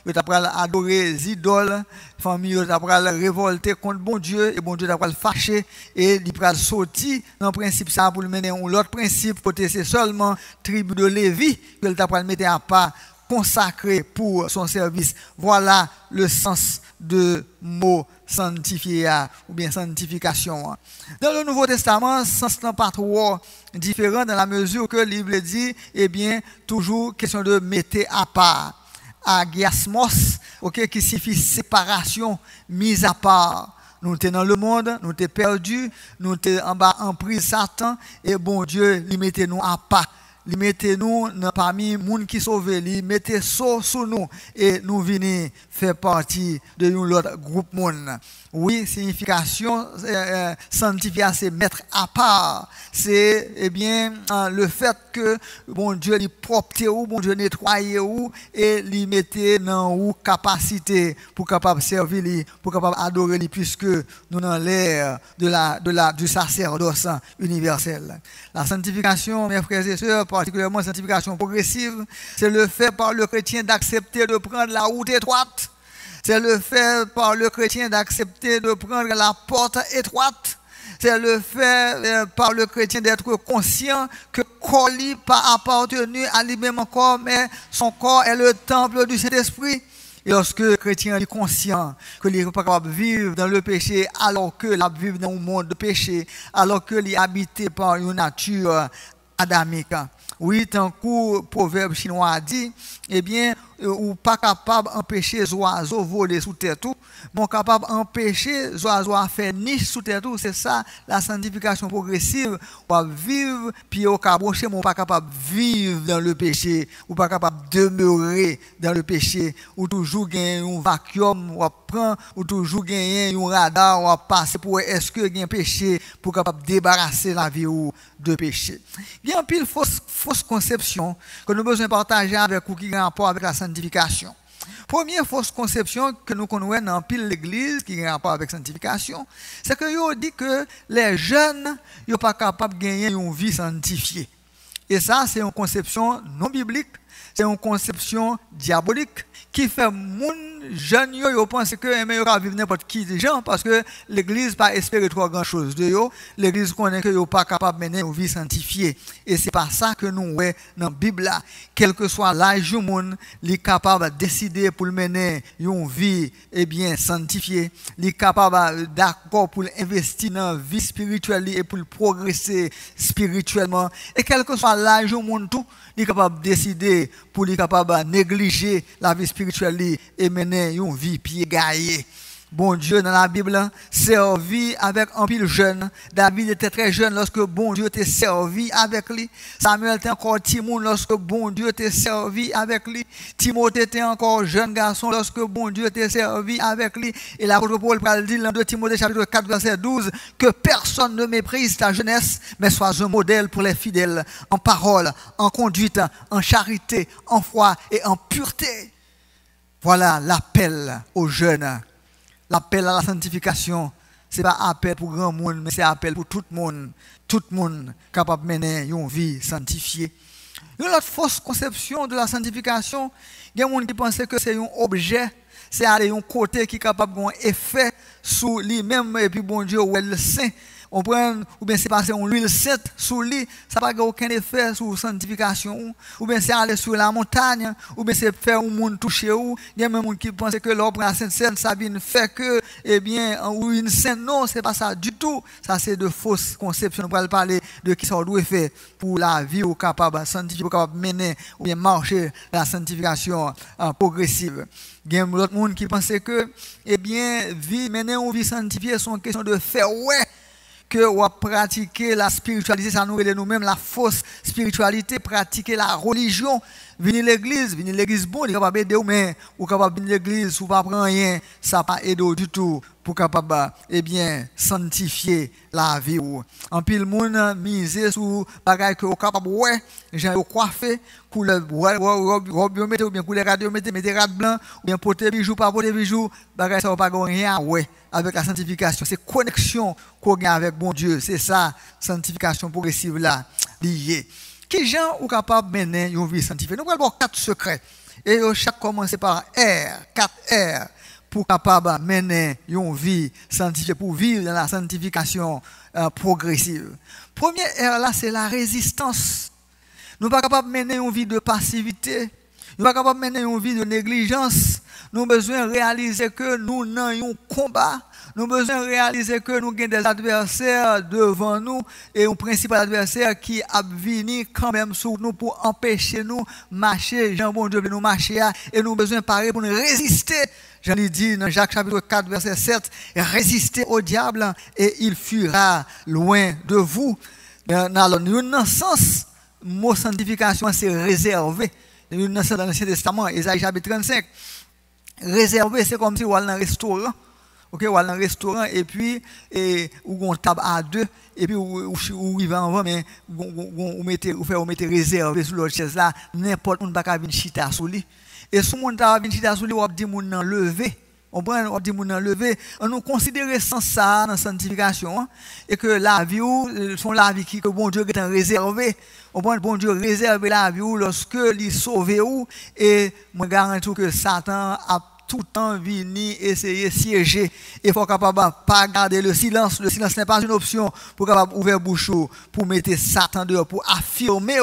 tu as adoré les idoles, famille, tu as révolté contre bon Dieu, et bon Dieu t'a fâché, et il a sorti dans le principe ça pour le mener l'autre principe, côté c'est seulement tribu de Lévi que tu as mettre à part, consacré pour son service. Voilà le sens de mot sanctifié ou bien sanctification. Dans le Nouveau Testament, sens n'est pas trop différent dans la mesure que le livre dit, toujours question de mettre à part. Agiasmos, qui signifie séparation, mise à part. Nous sommes dans le monde, nous sommes perdus, nous sommes en bas en prise Satan, et bon Dieu, il mettez nous à part. Il mettez nous parmi les gens qui sont sauvés, il mettez sous nous et nous venons faire partie de l'autre groupe monde. Oui, signification sanctifier, c'est mettre à part. C'est le fait que bon Dieu lui propre ou bon Dieu nettoyer ou et lui mettre dans ou capacité pour capable servir lui, pour capable adorer lui puisque nous dans l'ère du sacerdoce universel. La sanctification, mes frères et sœurs, particulièrement la sanctification progressive, c'est le fait par le chrétien d'accepter de prendre la route étroite. C'est le fait par le chrétien d'accepter de prendre la porte étroite. C'est le fait par le chrétien d'être conscient que corps n'a pas appartenu à lui-même encore, mais son corps est le temple du Saint-Esprit. Et lorsque le chrétien est conscient qu'il n'est pas capable de vivre dans le péché alors qu'il vit dans un monde de péché, alors qu'il est habité par une nature adamique. Oui, tant que proverbe chinois dit, eh bien, ou pas capable d'empêcher les oiseaux voler sous terre tout, mais capable d'empêcher les oiseaux à faire niche sous terre tout. C'est ça la sanctification progressive. On va vivre, puis au cabroché, mais on pas capable de vivre dans le péché, ou pas capable de demeurer dans le péché, ou toujours gagner un vacuum, ou prendre, ou toujours gagner un radar, ou passer pour est-ce que il y a un péché, pour capable débarrasser la vie ou de péché. Il y a un pile fausse conception que nous avons besoin de partager avec vous qui a un rapport avec la sanctification. Première fausse conception que nous connaissons dans pile l'église qui a un rapport avec la sanctification, c'est que yo dit que les jeunes ne sont pas capables de gagner une vie sanctifiée. Et ça, c'est une conception non biblique, c'est une conception diabolique qui fait moun jeunes yo pense que mais yo va vivre n'importe qui des gens parce que l'église pas espérer trop grand chose de yo, l'église connaît que yo pas capable mener une vie sanctifiée et c'est pas ça que nous ouais dans Bible là, quel que soit l'âge du monde, il est capable de décider pour mener une vie bien sanctifiée, il est capable d'accord pour investir dans la vie spirituelle et pour progresser spirituellement et quel que soit l'âge du monde tout, il est capable de décider pour il est capable de négliger la vie spirituelle et mener une vie pied gaillé. Bon Dieu, dans la Bible, servi avec un pile jeune. David était très jeune lorsque bon Dieu t'a servi avec lui. Samuel était encore Timon lorsque bon Dieu t'a servi avec lui. Timothée était encore jeune garçon lorsque bon Dieu t'a servi avec lui. Et l'apôtre Paul dit dans 2 Timothée chapitre 4 verset 12 que personne ne méprise ta jeunesse, mais sois un modèle pour les fidèles en parole, en conduite, en charité, en foi et en pureté. Voilà l'appel aux jeunes. L'appel à la sanctification, ce n'est pas un appel pour grand monde, mais c'est un appel pour tout le monde. Tout le monde capable de mener une vie sanctifiée. Une autre fausse conception de la sanctification, il y a des gens qui pensent que c'est un objet, c'est aller un côté qui est capable d'avoir un effet sur lui-même, et puis bon Dieu, où elle le sait. On prend, ou bien c'est passer en l'huile sainte sur lui, ça n'a pas aucun effet sur la sanctification, ou bien c'est aller sur la montagne, ou bien c'est faire un monde toucher où, il y a même des gens qui pensent que l'ordre la sainte scène, ça vient faire que, eh bien, ou une scène, non, c'est pas ça du tout. Ça c'est de fausses conceptions. On va parler de qui ça doit faire pour la vie ou capable de sanctifier, ou capable de mener, ou bien marcher la sanctification progressive. Il y a d'autres gens qui pensent que, eh bien, mener une vie sanctifiée, c'est une question de faire, ouais, que on pratiquer la spiritualité, ça nous relève nous-mêmes la fausse spiritualité, pratiquer la religion, venir l'église bon, il est capable d'aider, mais ou capable venir l'église ou pas prendre rien, ça pas aider du tout pour capable sanctifier la vie ou. En pile monde miser sur bagaille que capable ouais, gens coiffer couleur robe mettre ou bien couleur radio mettre rad blanc ou bien porter bijoux pas porter bijoux, bagaille ça pas rien ouais avec la sanctification, c'est connexion qu'on a avec bon Dieu, c'est ça sanctification progressive là liée. Qui gens sont capables de mener une vie sanctifiée? Nous allons voir 4 secrets. Et chaque commence par R, 4 R, pour capable de mener une vie sanctifiée, pour vivre dans la sanctification progressive. Premier R là, c'est la résistance. Nous ne sommes pas capables de mener une vie de passivité. Nous ne sommes pas capables de mener une vie de négligence. Nous avons besoin de réaliser que nous avons un combat. Nous avons besoin de réaliser que nous avons des adversaires devant nous et un principal adversaire qui a venu quand même sur nous pour empêcher nous de marcher. Jean bon Dieu, nous marcher et nous avons besoin de parer pour nous résister. J'en ai dit dans Jacques chapitre 4 verset 7, résistez au diable et il fuira loin de vous. Dans un sens, le mot sanctification c'est réservé. Dans l'Ancien Testament, Isaïe chapitre 35. Réservé, c'est comme si on allait dans un restaurant. OK, on va dans un restaurant et puis ou on table à 2 et puis ou il va en mais on mettez réservé sur l'autre chaise là, n'importe monde pas ka venir chita sur lui. Et si monde ta venir chita sur lui, on dit monde nan lever. On prend on dit monde nan lever, on nous considérer sans ça dans sanctification et que la vie sont la vie qui que bon Dieu est réservé. On prend bon Dieu réserver la vie lorsque il sauve ou et moi garantis que Satan a tout le temps venir essayer de siéger. Il faut capable pas garder le silence. Le silence n'est pas une option pour capable ouvrir bouche pour mettre Satan dehors, pour affirmer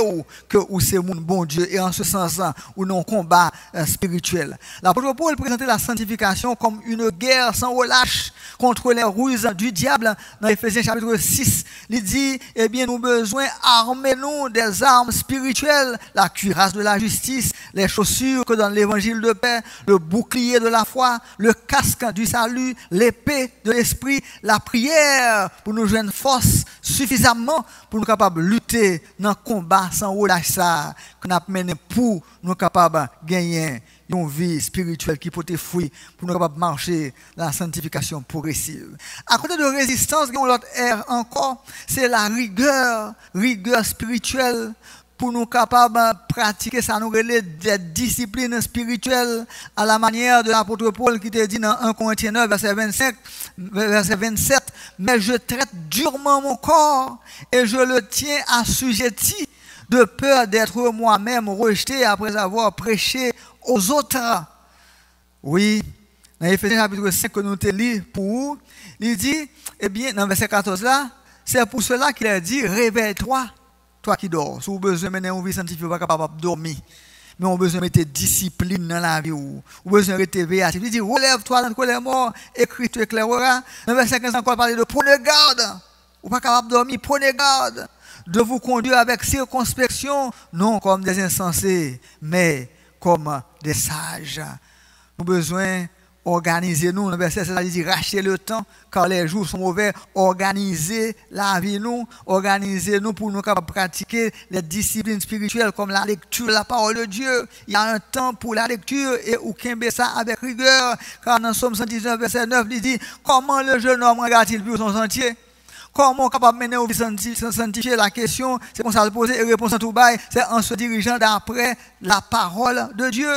que c'est mon bon Dieu. Et en ce sens, ou non combat spirituel. L'apôtre Paul présentait la sanctification comme une guerre sans relâche. contre les ruses du diable. Dans Éphésiens chapitre 6, il dit, eh bien, nous avons besoin armer-nous des armes spirituelles, la cuirasse de la justice, les chaussures que donne l'évangile de paix, le bouclier de la foi, le casque du salut, l'épée de l'esprit, la prière pour nous joindre force suffisamment pour nous capables de lutter dans le combat sans relâche ça, qu'on a mené pour nous capables de gagner une vie spirituelle qui peut être fruit pour nous capables de marcher dans la sanctification progressive. À côté de résistance, il y a l'autre R encore, c'est la rigueur spirituelle pour nous capables de pratiquer ça, nous relève des disciplines spirituelles à la manière de l'apôtre Paul qui te dit dans 1 Corinthiens 9, verset 27, mais je traite durement mon corps et je le tiens assujetti de peur d'être moi-même rejeté après avoir prêché aux autres. Oui, dans Éphésiens chapitre 5 que nous te lisons pour vous, il dit, eh bien, dans verset 14 là, c'est pour cela qu'il a dit, réveille-toi, toi qui dors. Si vous avez besoin de mener une vie scientifique, vous n'êtes pas capable de dormir. Mais on a besoin de mettre discipline dans la vie. Vous avez besoin de rester véatif. Il dit, relève-toi dans le colère mort, écris, tu éclaireras. Dans verset 15 encore, parler de prenez garde. Vous n'êtes pas capable de dormir, prenez garde. De vous conduire avec circonspection, non comme des insensés, mais comme des sages. Nous avons besoin d'organiser-nous. Le verset 16 dit rachetez le temps, car les jours sont mauvais. Organisez la vie, organisez-nous pour nous pratiquer les disciplines spirituelles comme la lecture de la parole de Dieu. Il y a un temps pour la lecture et où qu'aimer ça avec rigueur. Car dans Somme 119, verset 9, il dit comment le jeune homme regarde-t-il pour son sentier? Comment on est capable de mener au sanctifier la question? C'est comme ça le poser et répondre en tout bail. C'est en se dirigeant d'après la parole de Dieu.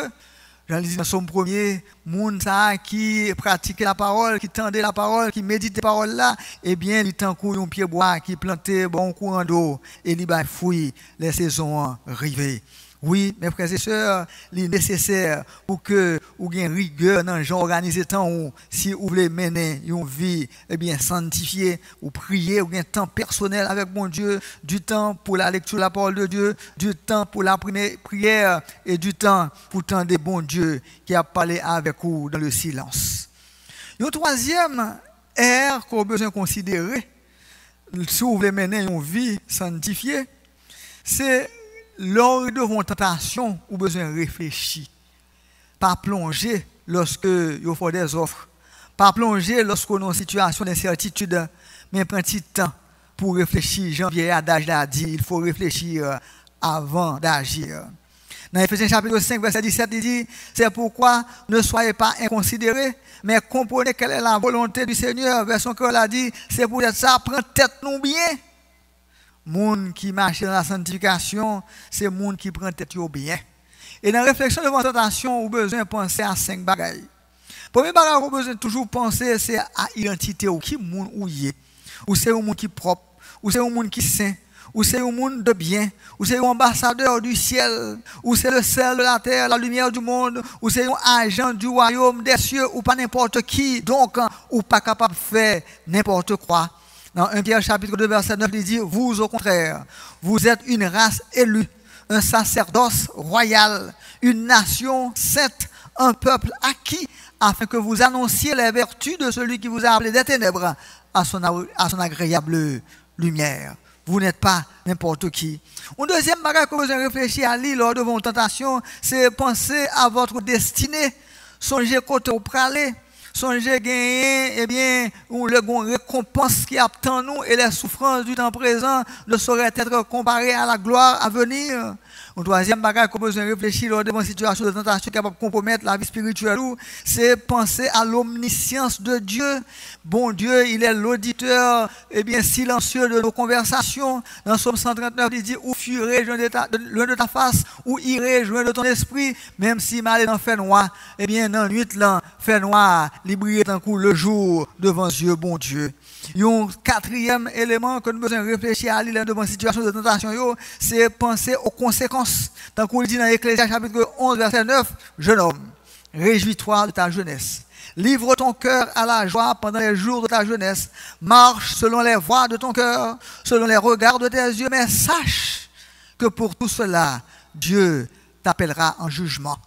J'en dis dans son premier, monde qui pratique la parole, qui tendait la parole, qui médite la parole là, eh bien, il t'en couille un pied bois, qui plantait bon courant d'eau, et il va fouiller les saisons rivées. Oui, mes frères et sœurs, il est nécessaire pour que vous ayez rigueur dans le genre organisé temps où, si vous voulez mener une vie, eh bien, sanctifiée, ou prier, ou un temps personnel avec mon Dieu, du temps pour la lecture de la parole de Dieu, du temps pour la prière, et du temps pour tant de bon Dieu qui a parlé avec vous dans le silence. Le troisième R qu'on a besoin de considérer, si vous voulez mener une vie sanctifiée, c'est lors de vos tentations, vous avez besoin de réfléchir. Pas plonger lorsque vous faites des offres. Pas plonger lorsque vous êtes dans une situation d'incertitude. Mais prenez un petit temps pour réfléchir. Jean-Pierre Adage l'a dit, il faut réfléchir avant d'agir. Dans Éphésiens chapitre 5, verset 17, il dit, c'est pourquoi ne soyez pas inconsidérés, mais comprenez quelle est la volonté du Seigneur. Version que l'a dit, c'est pour ça, prendre tête nous bien. Monde qui marche dans la sanctification, c'est monde qui prend tête bien. Et dans la réflexion devant la tentation, vous avez besoin de penser à 5 bagailles. Premier bagage que vous avez besoin de toujours penser, c'est à l'identité ou qui monde ou y est. Ou c'est un monde qui est propre, ou c'est un monde qui est saint, ou c'est un monde de bien, ou c'est un ambassadeur du ciel, ou c'est le sel de la terre, la lumière du monde, ou c'est un agent du royaume des cieux, ou pas n'importe qui, donc, ou pas capable de faire n'importe quoi. Dans 1 Pierre chapitre 2 verset 9, il dit, vous au contraire, vous êtes une race élue, un sacerdoce royal, une nation sainte, un peuple acquis, afin que vous annonciez les vertus de celui qui vous a appelé des ténèbres à son agréable lumière. Vous n'êtes pas n'importe qui. Un deuxième bagage que vous avez réfléchi à lire lors de vos tentations, c'est penser à votre destinée. Songez côté au praler. Songez gagner, eh bien, le récompense qui attend nous et les souffrances du temps présent ne sauraient être comparées à la gloire à venir. Un troisième bagage qu'on peut réfléchir lors de une situation de tentation capable de compromettre la vie spirituelle, c'est penser à l'omniscience de Dieu. Bon Dieu, il est l'auditeur eh bien, silencieux de nos conversations. Dans Somme 139, il dit, où fuirai-je loin de ta face, où irai-je loin de ton esprit, même si mal est dans fait noir, eh bien, dans la nuit, là, fait noir, briller d'un coup le jour devant Dieu, bon Dieu. Un quatrième élément que nous devons réfléchir à l'île devant une situation de tentation, c'est penser aux conséquences. Tant qu'on dit dans Ecclésias chapitre 11, verset 9, jeune homme, réjouis-toi de ta jeunesse. Livre ton cœur à la joie pendant les jours de ta jeunesse. Marche selon les voies de ton cœur, selon les regards de tes yeux, mais sache que pour tout cela, Dieu t'appellera en jugement.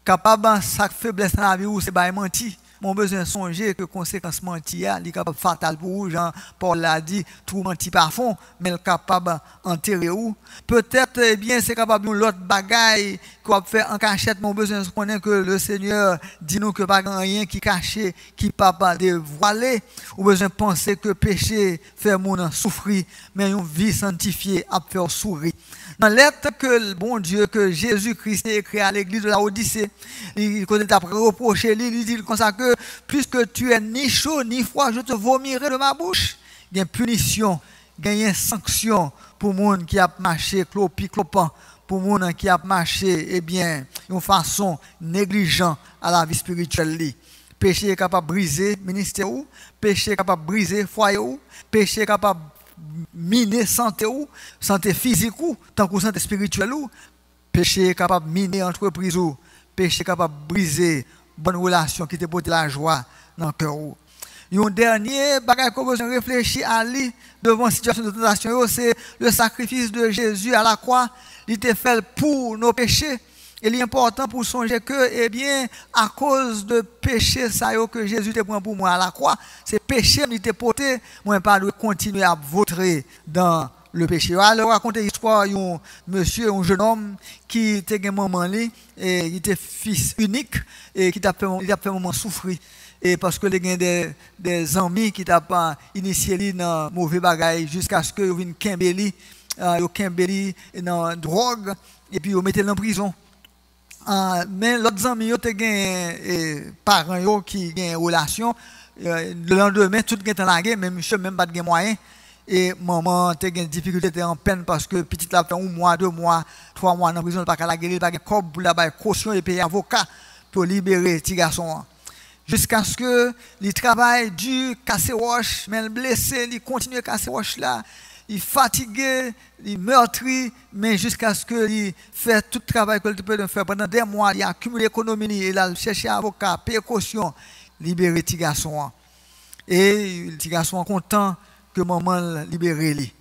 Capable de sa faiblesse dans la vie, c'est pas menti. mon besoin songer que conséquence menti est capable fatal pour vous. Jean Paul l'a dit, tout menti par fond, mais le capable enterrer ou. Peut-être eh bien c'est capable une autre bagaille qu'on fait en cachette. Mon besoin connaît que le Seigneur dit nous que pas rien qui caché, qui pas dévoilé. Ou besoin penser que péché fait mon souffrir, mais une vie sanctifiée à faire sourire. Dans la lettre que le bon Dieu, que Jésus-Christ a écrit à l'église de la Odyssée, il a reproché, il dit comme ça que puisque tu es ni chaud ni froid, je te vomirai de ma bouche. Il y a une punition, il y a une sanction pour les gens qui a marché clopant, pour les gens qui a marché, eh bien, d'une façon négligente à la vie spirituelle. Péché est capable de briser le ministère, péché est capable de briser le foyer, péché est capable miner santé ou santé physique ou tant que santé spirituelle ou péché est capable miner entreprise ou péché est capable briser bonne relation qui te porte la joie dans le cœur ou un dernier bagage qu'on besoin réfléchir à lui devant situation de tentation c'est le sacrifice de Jésus à la croix. Il était fait pour nos péchés. Et il est important pour songer que, eh bien, à cause de péché, ça que Jésus te prend pour moi à la croix, c'est péché qui te porté, moi pas de continuer à voter dans le péché. Alors, raconter l'histoire d'un monsieur, un jeune homme qui était un maman et il était fils unique et qui t'a fait un moment souffrir. Et parce que il y a des amis qui t'a pas initié dans mauvais bagaille jusqu'à ce que vienne Kimbeli, dans la drogue et puis ils mettent en prison. Mais l'autre ami, il y a parents qui ont une relation. Le lendemain, tout le monde est en la guerre, mais monsieur même pas de moyens. Et maman a une difficulté, était en peine parce que petit a fait 1 mois, 2 mois, 3 mois dans la prison, il n'y a pas de guerre, il n'y a pas de corps pour la caution et payer avocat pour libérer ce garçon. Jusqu'à ce que il travaille dur, casser roche, mais blessé, il continue à casser roche là. Il est fatigué, il est meurtri, mais jusqu'à ce qu'il fasse tout le travail qu'il peut faire pendant des mois, il a accumulé l'économie, il a cherché un avocat, payé caution, libérer petit garçon. Et le petit garçon est content que maman libère lui.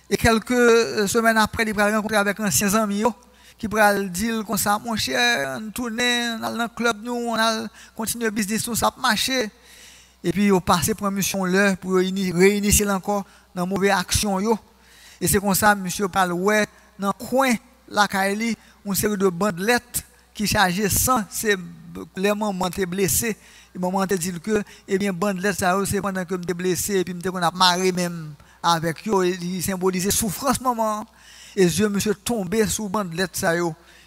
Et quelques semaines après, il va rencontrer avec un ancien ami qui va dire comme ça, mon cher, on tourne dans le club, nous, on a continué le business, tout ça marché. Et puis, il passe pour une mission là pour réinitier encore dans une mauvaise action. Et c'est comme ça, monsieur parle, ouais, dans le coin, la Kaili, une série de bandelettes qui chargeaient 100, c'est les moments étaient blessés. Et maman te dit que, eh bien, bandelettes, ça, c'est pendant que je suis blessé, et puis je suis marré même avec eux, il symbolisait souffrance, maman. Et Dieu, monsieur, tombé sous bandelettes, ça,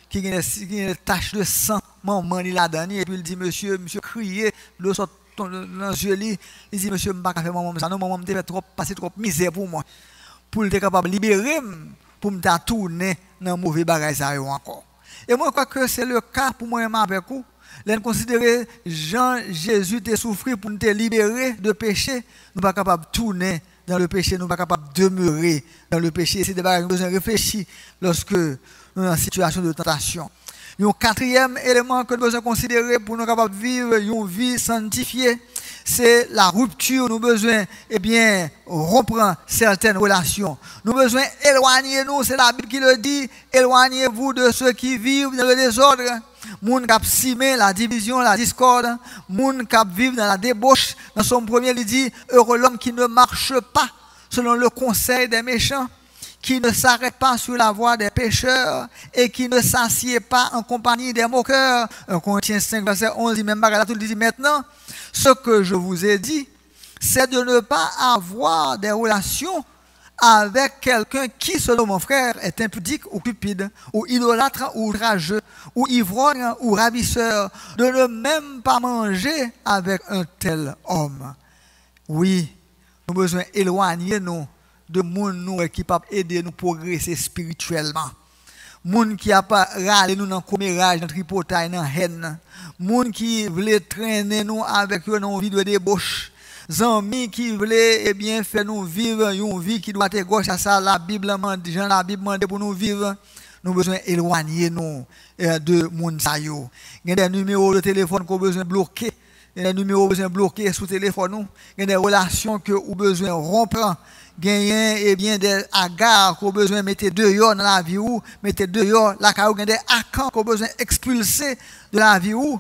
qui a une tache de sang, maman, il a donné, et puis il dit, monsieur criait, le sort dans les yeux, il dit, monsieur, je ne peux pas faire maman ça. Non, maman me fait trop passer trop misère pour moi. Pour être capable de libérer, pour me tourner dans le mauvais bagage encore. Et moi, je crois que c'est le cas pour moi avec vous. L'on considère Jean-Jésus t'a souffert pour nous libérer de péché. Nous ne sommes pas capables de tourner dans le péché, nous ne sommes pas capables de demeurer dans le péché. C'est des bagages que nous avons réfléchi lorsque nous sommes en situation de tentation. Un quatrième élément que nous devons considérer pour nous capables de vivre une vie sanctifiée, c'est la rupture. Nous avons besoin, eh bien, reprendre certaines relations. Nous avons besoin d'éloigner nous, c'est la Bible qui le dit, éloignez-vous de ceux qui vivent dans le désordre. Moun qui simé la division, la discorde, moun qui vivent dans la débauche. Dans son premier, il dit, heureux l'homme qui ne marche pas selon le conseil des méchants, qui ne s'arrête pas sur la voie des pécheurs et qui ne s'assied pas en compagnie des moqueurs. 1 Corinthiens 5, verset 11, dit même là, tout dit maintenant, ce que je vous ai dit, c'est de ne pas avoir des relations avec quelqu'un qui, selon mon frère, est impudique ou cupide, ou idolâtre ou outrageux, ou ivrogne ou ravisseur, de ne même pas manger avec un tel homme. Oui, nous avons besoin d'éloigner nous de gens qui peuvent aider nous progresser spirituellement. Moun qui a pas râlé nous dans commérage, dans tripotail, dans haine. Moun qui veulent traîner nous avec eux dans une vie de débauche. Amis qui voulaient eh bien faire nous vivre une vie qui doit être gauche à ça la Bible demande pour nous vivre. Nous avons besoin d'éloigner nous de moun sa yo. Il y a des numéros de téléphone qu'on besoin bloquer. Il y a des numéros besoin bloquer sous téléphone nous. Il y a des relations que ou besoin rompre. Gagner et bien des agarres qu'on besoin mettre dehors dans la vie ou mettre dehors la caillou des acans qu'on besoin expulser de la vie ou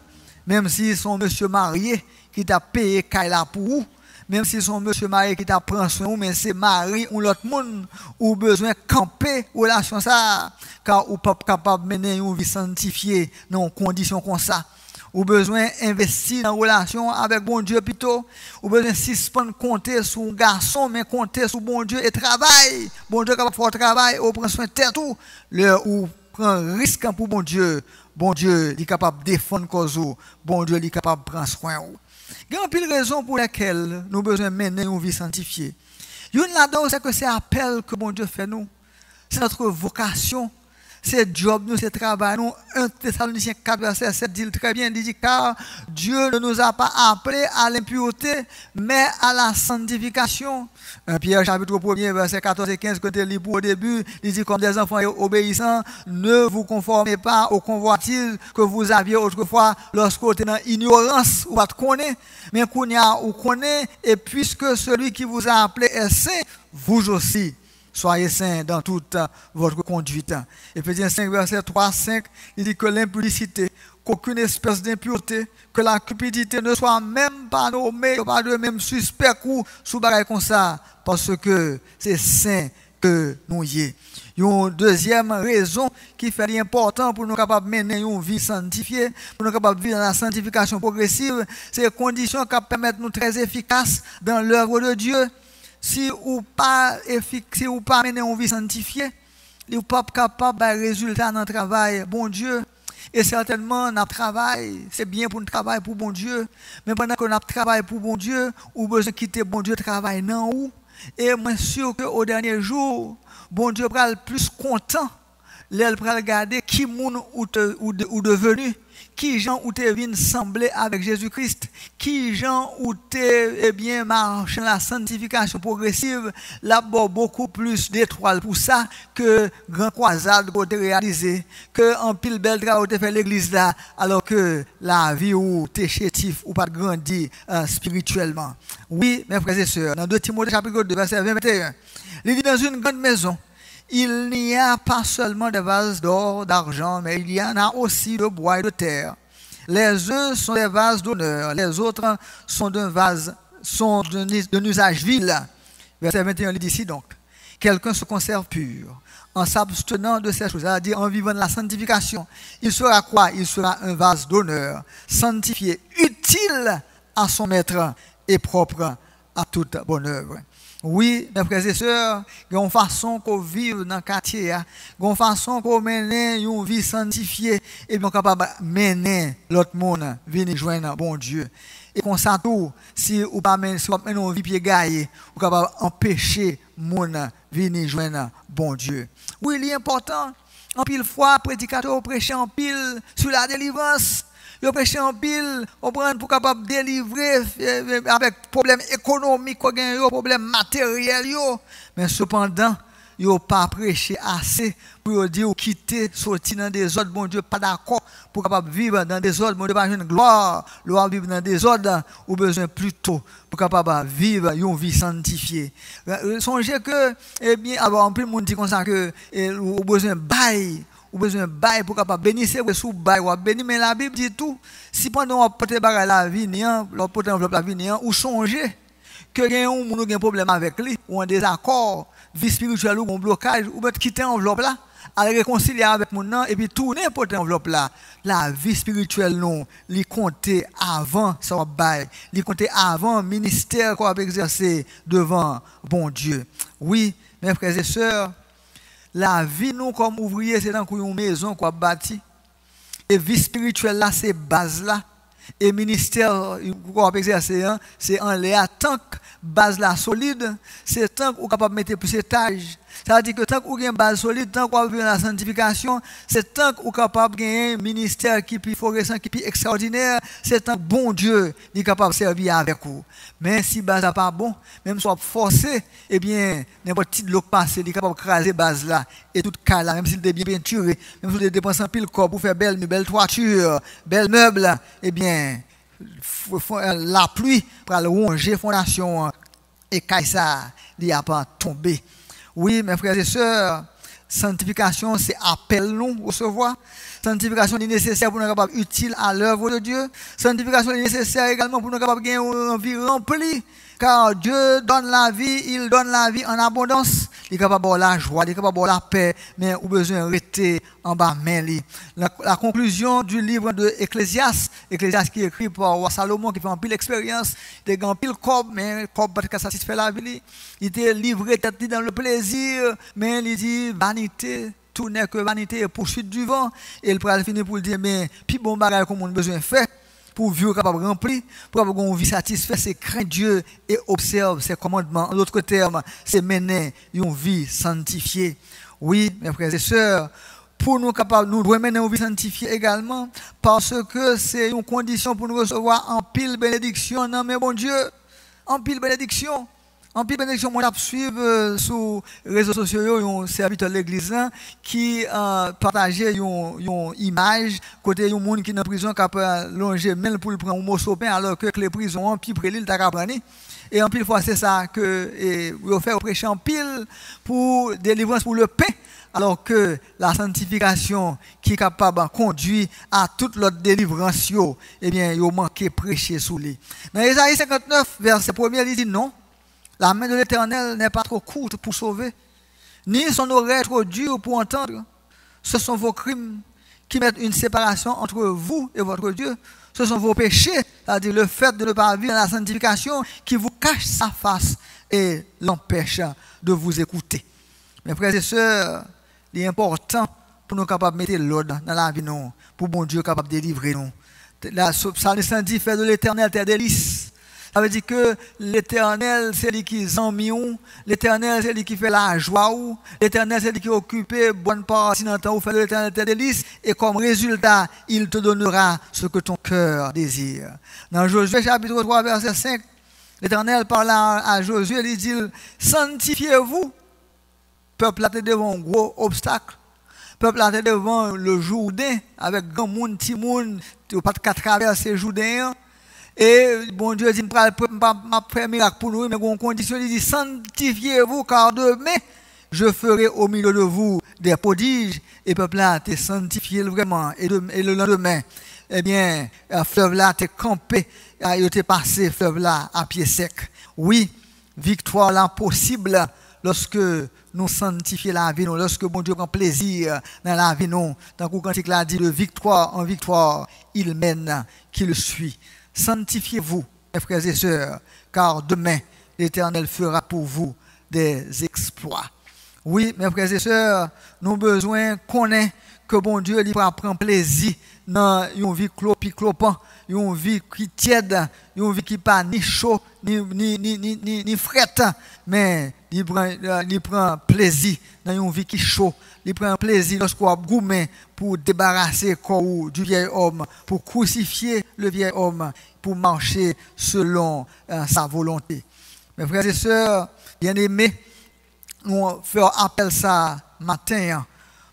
même si son monsieur marié qui t'a payé Kaila pour vous, même si son monsieur marié qui t'a pris soin ou mais c'est mari ou l'autre monde ou besoin camper relation ça car ou pas capable mener une vie sanctifiée dans conditions comme ça ou besoin investir dans relation avec bon Dieu plutôt ou besoin suspendre compter sur un garçon mais compter sur bon Dieu et travail bon Dieu capable faire travail ou prend soin de tête tout le ou prend risque pour bon Dieu il est capable de défendre cause bon Dieu il est capable de prendre soin. Il y a une pile raison pour laquelle nous avons besoin de mener une vie sanctifiée. Une là-dedans, c'est que c'est l'appel que bon Dieu fait nous. C'est notre vocation. C'est job, nous, c'est travail. Nous, 1 Thessaloniciens 4, verset 7 dit très bien, il dit car Dieu ne nous a pas appelés à l'impureté, mais à la sanctification. 1 Pierre chapitre 1, verset 14 et 15, que tu lis pour au début, il dit comme des enfants obéissants, ne vous conformez pas aux convoitises que vous aviez autrefois lorsque vous étiez dans l'ignorance, ou pas de connaître, mais qu'on y a ou connaît, et puisque celui qui vous a appelé est saint, vous aussi. Soyez saints dans toute votre conduite. Éphésiens 5, verset 3, 5, il dit que l'impudicité, qu'aucune espèce d'impureté, que la cupidité ne soit même pas nommée, pas de même suspect ou sous bagaille comme ça, parce que c'est saint que nous y est. Une deuxième raison qui fait l'important pour nous capables de mener une vie sanctifiée, pour nous capables de vivre dans la sanctification progressive, c'est les conditions qui permettent de nous très efficaces dans l'œuvre de Dieu. Si ou pas mener une vie sanctifiée, vous n'êtes pas capable de résultat dans le travail, bon Dieu. Et certainement, notre travail, c'est bien pour nous travailler pour bon Dieu. Mais pendant que nous travaillons pour bon Dieu, ou besoin de quitter bon Dieu, travail non ou. Et moi, sûr qu'au dernier jour, bon Dieu sera le plus content. L'elle va regarder qui moun ou devenu, qui gens ou te venu sembler avec Jésus-Christ, qui gens ou te bien marché la sanctification progressive, là beaucoup plus d'étoiles pour ça que grand croisade pour te réaliser, que en pile belle travail te fait l'église là, alors que la vie ou t'es chétif ou pas grandi spirituellement. Oui, mes frères et sœurs, dans 2 Timothée chapitre 2 verset 21, il dit dans une grande maison, il n'y a pas seulement des vases d'or, d'argent, mais il y en a aussi de bois et de terre. Les uns sont des vases d'honneur, les autres sont d'un usage vil. Verset 21, il dit ici donc, quelqu'un se conserve pur, en s'abstenant de ces choses, c'est-à-dire en vivant de la sanctification. Il sera quoi? Il sera un vase d'honneur, sanctifié, utile à son maître et propre à toute bonne œuvre. Oui, mes frères et sœurs, il y a une façon qu'on vive dans le quartier, il y a une façon qu'on mène une vie sanctifiée et bien capable de mener l'autre monde venir joindre bon Dieu. Et qu'on s'en tout, si on pas mène une vie pied gaillé, on capable d'empêcher monde venir joindre bon Dieu. Oui, il est important, en pile fois, prédicateur prêcher en pile sur la délivrance. Yo prêché en pile, on prend pour capable délivrer avec problème économique, problème matériel mais cependant, yo pas prêché assez pour dire quitter sortir dans des ordres bon Dieu pas d'accord pour capable vivre dans des ordres bon Dieu pas une gloire, vivre dans des ordres ou besoin plutôt pour capable vivre une vie sanctifiée. Songez que bien avoir un peu monde dit comme ça que ou besoin bail ou besoin de bail pour capable bénir c'est sous bail ou bénir mais la Bible dit tout si pendant on porter bagarre la vie néant porter enveloppe la vie néant ou songer que gagne moun gen problème avec lui ou en désaccord vie spirituelle ou un blocage ou peut quitter enveloppe là aller réconcilier avec mon nan et puis tourner porter enveloppe là la vie spirituelle non li compter avant ça bail li compter avant ministère qu'on va exercer devant bon Dieu. Oui, mes frères et sœurs, la vie, nous, comme ouvriers, c'est dans une maison qu'on a bâti. Et vie spirituelle, là, c'est base là. Et ministère qu'on a exercé, c'est en l'air. Tant que base là solide, c'est tant qu'on est capable de mettre plus d'étages. Ça veut dire que tant qu'on a une base solide, tant qu'on a vu la sanctification, c'est tant qu'on est capable de gagner un ministère qui est plus florissant, qui est plus extraordinaire, c'est tant que bon Dieu est capable de servir avec vous. Mais si base n'est pas bon, même si on est forcé, eh bien, n'importe qui de l'eau passé, il est capable de craser base là, et tout cas là, même s'il est bien peinturé, même s'il dépense un pile corps pour faire belle toiture, belle meuble, eh bien, la pluie pour le ronger fondation et ça, il n'y a pas tombé. Oui, mes frères et sœurs, sanctification, c'est appel nous recevoir. Sanctification est nécessaire pour nous capables utile à l'œuvre de Dieu. Sanctification est nécessaire également pour nous capables gagner une vie remplie. Car Dieu donne la vie, il donne la vie en abondance. Il est capable d'avoir la joie, il est capable d'avoir la paix, mais il a besoin de rester en bas main. La conclusion du livre de Ecclésiaste qui est écrit par roi Salomon, qui fait un pile expérience, il a un pile cob, mais cob parce que ça satisfait la vie. Il était livré tête dans le plaisir, mais il dit vanité. Tout n'est que vanité et poursuite du vent. Et il pourra finir pour dire, mais puis bon bagage comme on a besoin de faire. Pour vivre capable rempli, pour avoir une vie satisfaite, c'est craindre Dieu et observer ses commandements. En d'autres termes, c'est mener une vie sanctifiée. Oui, mes frères et sœurs, pour nous capables, nous devons mener une vie sanctifiée également, parce que c'est une condition pour nous recevoir en pile bénédiction. Non, mais bon Dieu, en pile bénédiction. En pile bénédiction, moi, je suis sur les réseaux sociaux un serviteur de l'église qui partageait une image côté un monde qui est en prison qui a longé même pour prendre un morceau de pain alors que les prisons en pile près l'île t'a prendre. Et en pile fois c'est ça que il fait prêcher en pile pour délivrance pour le pain alors que la sanctification qui est capable de conduire à toute l'autre délivrance eh bien il manque prêcher sous lui. Dans Isaïe 59 verset 1er il dit non. La main de l'Éternel n'est pas trop courte pour sauver, ni son oreille trop dure pour entendre. Ce sont vos crimes qui mettent une séparation entre vous et votre Dieu. Ce sont vos péchés, c'est-à-dire le fait de ne pas vivre dans la sanctification, qui vous cache sa face et l'empêche de vous écouter. Mes frères et sœurs, il est important pour nous capables de mettre l'ordre dans la vie, nous, pour bon Dieu capable de délivrer nous. La Psalm dit, fait de l'Éternel tes délices. Ça veut dire que l'Éternel, c'est lui qui z'enmion, l'Éternel, c'est lui qui fait la joie, l'Éternel, c'est lui qui occupe bonne partie dans le temps où fait de l'Éternel tes délices, et comme résultat, il te donnera ce que ton cœur désire. Dans Josué chapitre 3, verset 5, l'Éternel parle à Josué, il dit, sanctifiez-vous. Peuple là, devant un gros obstacle. Peuple là, devant le Jourdain, avec grand monde, petit monde, tu n'as pas de traverser le Jourdain. Et bon Dieu dit, je vais faire un miracle pour nous, mais une condition, il dit, sanctifiez-vous, car demain, je ferai au milieu de vous des prodiges, et peuple là, t'es sanctifié vraiment, et le lendemain, eh bien, fleuve là, t'es campé, et t'es passé, fleuve là, à pied sec. Oui, victoire là possible, lorsque nous sanctifions la vie, lorsque bon Dieu prend plaisir dans la vie, tant que le cantique l'a dit, de victoire en victoire, il mène, qu'il suit. Sanctifiez-vous, mes frères et sœurs, car demain, l'Éternel fera pour vous des exploits. Oui, mes frères et sœurs, nous avons besoin qu'on ait que bon Dieu lui prend plaisir dans une vie clopant, une vie qui tiède, une vie qui pas ni chaud, ni frette, mais il prend plaisir dans une vie qui chaud. Il prend plaisir lorsqu'on a gourmé pour débarrasser le corps du vieil homme, pour crucifier le vieil homme, pour marcher selon sa volonté. Mes frères et sœurs, bien-aimés, nous faisons appel ça matin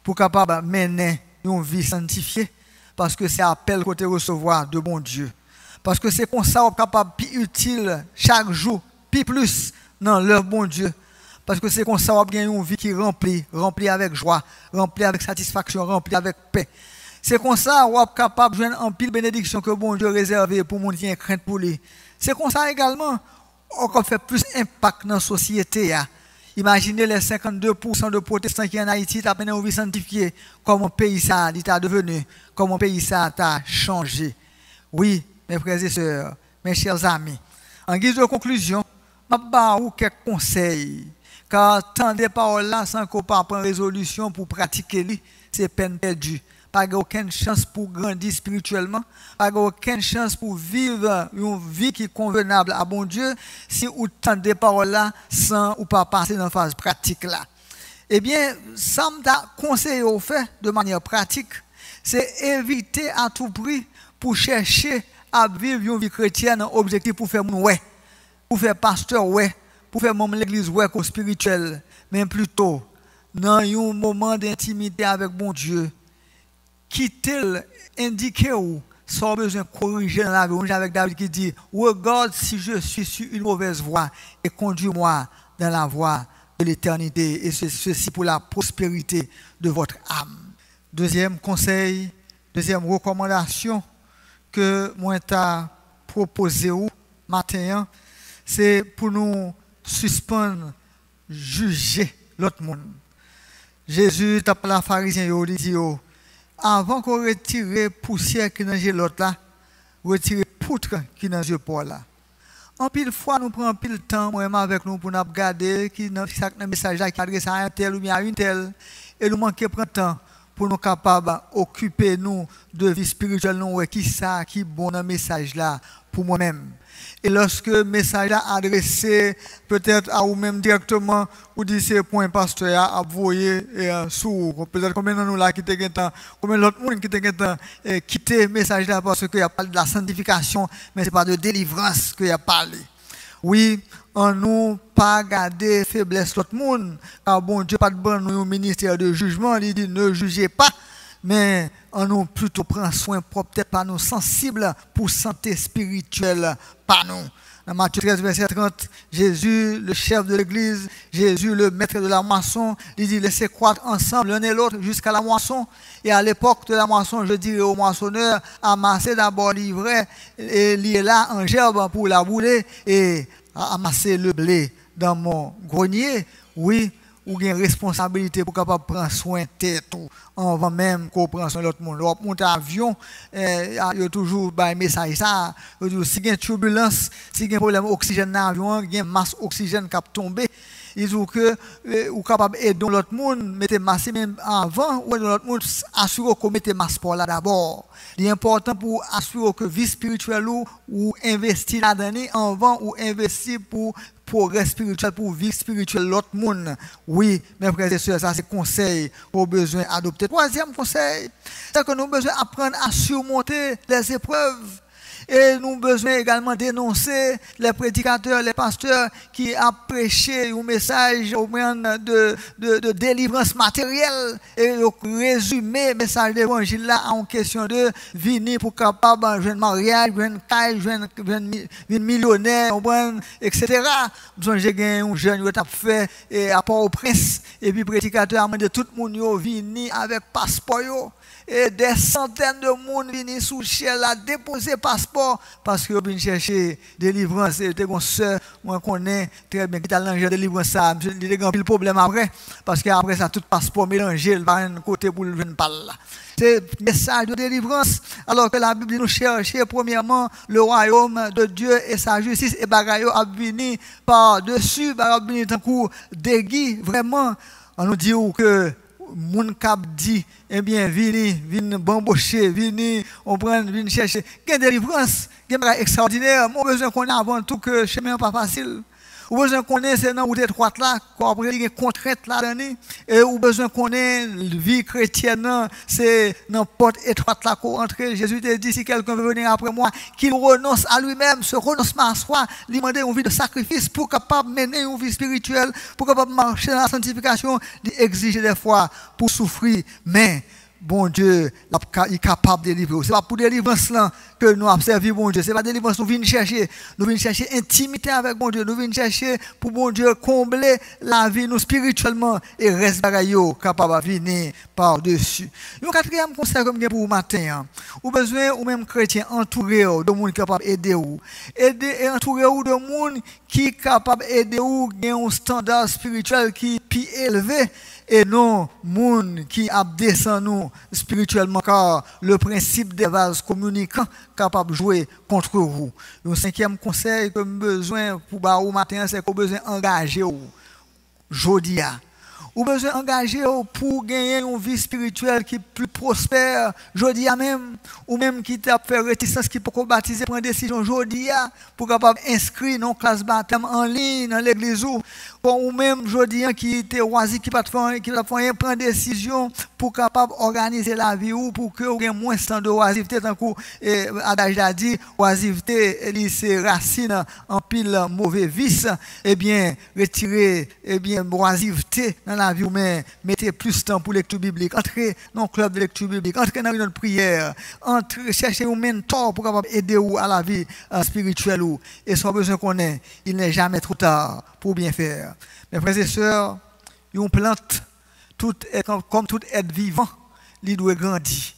pour capable mener une vie sanctifiée, parce que c'est appel côté recevoir de bon Dieu. Parce que c'est comme ça qu'on est capable plus utile chaque jour, plus dans leur bon Dieu. Parce que c'est comme ça qu'on a une vie qui est remplie avec joie, remplie avec satisfaction, remplie avec paix. C'est comme ça qu'on est capable de jouer en pile bénédiction que bon Dieu a réservé pour mon qui a crainte pour lui. C'est comme ça également qu'on fait plus impact dans la société. Imaginez les 52% de protestants qui sont en Haïti, qui ont une vie sanctifiée, comment un pays ça est devenu, comment un pays ça a changé. Oui, mes frères et sœurs, mes chers amis, en guise de conclusion, je vais vous quelques conseils. Car tant de paroles là, sans qu'on pas prendre résolution pour pratiquer, c'est peine perdue. Pas aucune chance pour grandir spirituellement, pas aucune chance pour vivre une vie qui est convenable à bon Dieu si vous tendez paroles là sans ou pas passer dans la phase pratique là. Eh bien, ça me conseille au fait de manière pratique, c'est éviter à tout prix pour chercher à vivre une vie chrétienne objectif pour faire mon ouais, pour faire pasteur ouais, pour faire mon l'église ouais spirituel, mais plutôt dans un moment d'intimité avec bon Dieu. Quitter, indiquer où sans besoin de corriger dans la vie. Avec David qui dit, regarde si je suis sur une mauvaise voie et conduis-moi dans la voie de l'éternité, et ceci pour la prospérité de votre âme. Deuxième conseil, Deuxième recommandation que moi t'a proposé au matin, c'est pour nous suspendre, juger l'autre monde. Jésus t'a parlé à pharisien, il dit, avant qu'on retire poussière qui est dans l'autre là, retirer poutre qui est dans le Paul là. En pile fois, nous prenons pile temps, moi avec nous, pour nous regarder qui dans chaque message qui adresse à un tel ou bien à une telle, et nous manquons de temps pour nous capables d'occuper nous de vie spirituelle, nous, qui ça, qui bon dans le message là pour moi-même. Et lorsque le message là adressé peut-être à vous-même directement, vous dites c'est point pasteur à voyer sourd. Peut-être combien de nous là qui t'es temps, combien d'autres monde qui t'es temps quitter le message là parce qu'il y a pas de la sanctification, mais c'est pas de délivrance qu'il y a parlé. Oui, en nous pas garder faiblesse l'autre monde, car bon Dieu pas de bon nous au ministère de jugement, il dit ne jugez pas. Mais on nous plutôt prend soin propre, peut-être pas nous sensibles pour santé spirituelle, pas nous. Dans Matthieu 13, verset 30, Jésus, le chef de l'église, Jésus, le maître de la moisson, il dit laissez croître ensemble l'un et l'autre jusqu'à la moisson. Et à l'époque de la moisson, je dirais aux moissonneurs, amassez d'abord l'ivraie et liez là en gerbe pour la bouler et amasser le blé dans mon grenier. Oui. Ou une responsabilité pour capable prendre soin de tête avant même qu'on prenne soin de l'autre monde. On monte avion, il y a toujours un message ça, si il y a une turbulence, si il y a un problème d'oxygène dans l'avion, il y a une masse d'oxygène qui a tombé. Ils disent que vous capable d'aider l'autre monde, mettez masse même avant, ou l'autre monde assurer que mettez masse pour là d'abord. Il est important pour assurer que vie spirituelle ou investir là-dedans avant ou investir pour progrès spirituel, pour vie spirituelle l'autre monde. Oui, mes frères et sœurs, ça c'est conseil pour besoin adopter. Troisième conseil, c'est que nous avons besoin d'apprendre à surmonter les épreuves. Et nous avons besoin également de dénoncer les prédicateurs, les pasteurs qui ont prêché un message au moins de délivrance matérielle et résumer le message de l'évangile là en question de venir pour capable de jouer un mariage, jouer une caille, jouer un millionnaire, etc. J'ai gagné un jeune qui a fait à Port-au-Prince et puis le prédicateur a demandé tout le monde de venir avec passeport. Et des centaines de monde viennent sous ciel à déposer passeport parce qu'ils viennent chercher délivrance. Et une soeur, moi connais très bien qui a lancé délivrance ça. Il y a un problème après parce qu'après ça tout passeport mélangé par un côté pour le venir par là. C'est un message de délivrance. Alors que la Bible nous cherche premièrement le royaume de Dieu et sa justice et bagayo a venu par-dessus, a venu d'un coup d'égui vraiment. On nous dit que moun kap dit eh bien vini bambocher vini on prend vini chercher gain délivrance gain extraordinaire mon besoin qu'on a avant tout que chemin pas facile ou besoin qu'on ait c'est dans route étroite là après il y a contrainte là dedans et ou besoin qu'on ait vie chrétienne c'est dans porte étroite là qu'on entre Jésus te dit si quelqu'un veut venir après moi qu'il renonce à lui-même se renoncement à soi lui demander une vie de sacrifice pour capable mener une vie spirituelle pour capable marcher dans la sanctification exiger des fois pour souffrir mais bon Dieu il est capable de délivrer. Ce n'est pas pour délivrance là que nous avons servi bon Dieu. Ce n'est pas délivrance, nous venons chercher intimité avec bon Dieu. Nous venons chercher pour bon Dieu combler la vie nous spirituellement et reste capable de venir par-dessus. Le quatrième conseil comme pour vous matin, vous avez besoin ou même chrétien entouré de monde capable d'aider vous. Aider et entourer vous de monde qui est capable d'aider vous à un standard spirituel qui est plus élevé. Et non, moun qui a descendu spirituellement, car le principe des vases communicants capable de jouer contre vous. Le cinquième conseil que nous avons besoin pour vous matin, c'est que vous avez besoin d'engager vous. Jodia. Vous avez besoin d'engager pour gagner une vie spirituelle qui est plus prospère. Jodia même, ou même qui t'a fait réticence, qui peut baptiser, prendre une décision jodia pour capable inscrire dans classe baptême en ligne dans l'église ou même jodia qui était oisif, qui pas faire prendre décision pour capable organiser la vie ou pour que vous ayez moins de temps de oisiveté tant que adage a dit oisiveté c'est racine en pile mauvais vice et bien retirer oisiveté dans la vie mais mettez plus de temps pour lecture biblique entrez dans le club de lecture biblique entrez dans une prière entrez chercher un mentor pour capable aider vous à la vie spirituelle et sans besoin qu'on ait il n'est jamais trop tard pour bien faire. Mes frères et sœurs, une plante, comme tout être vivant, il doit grandir.